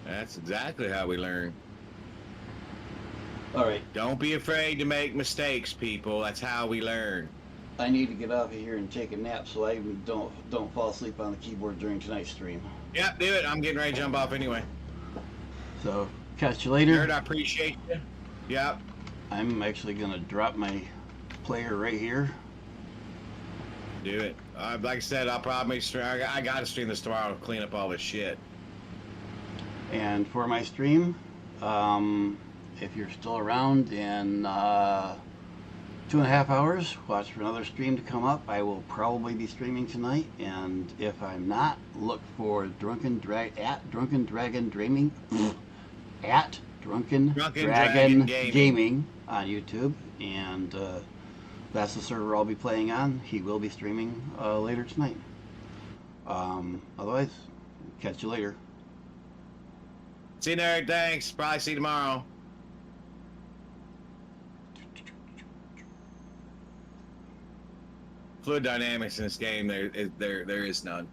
That's exactly how we learn. All right, Don't be afraid to make mistakes, people. That's how we learn. I need to get off of here and take a nap so I don't fall asleep on the keyboard during tonight's stream. Yep, do it. I'm getting ready to jump off anyway. So, catch you later. Nerd, I appreciate you. Yep. I'm actually going to drop my player right here. Do it. Like I said, I'll probably stream. I got to stream this tomorrow to clean up all this shit. And for my stream, if you're still around in 2.5 hours, watch for another stream to come up. I will probably be streaming tonight, and if I'm not, look for Drunken Dragon Dreaming at Drunken Dragon Gaming on YouTube, and that's the server I'll be playing on. He will be streaming later tonight. Otherwise, catch you later. See you, nerd. Thanks. Probably see you tomorrow. Fluid dynamics in this game, there is none.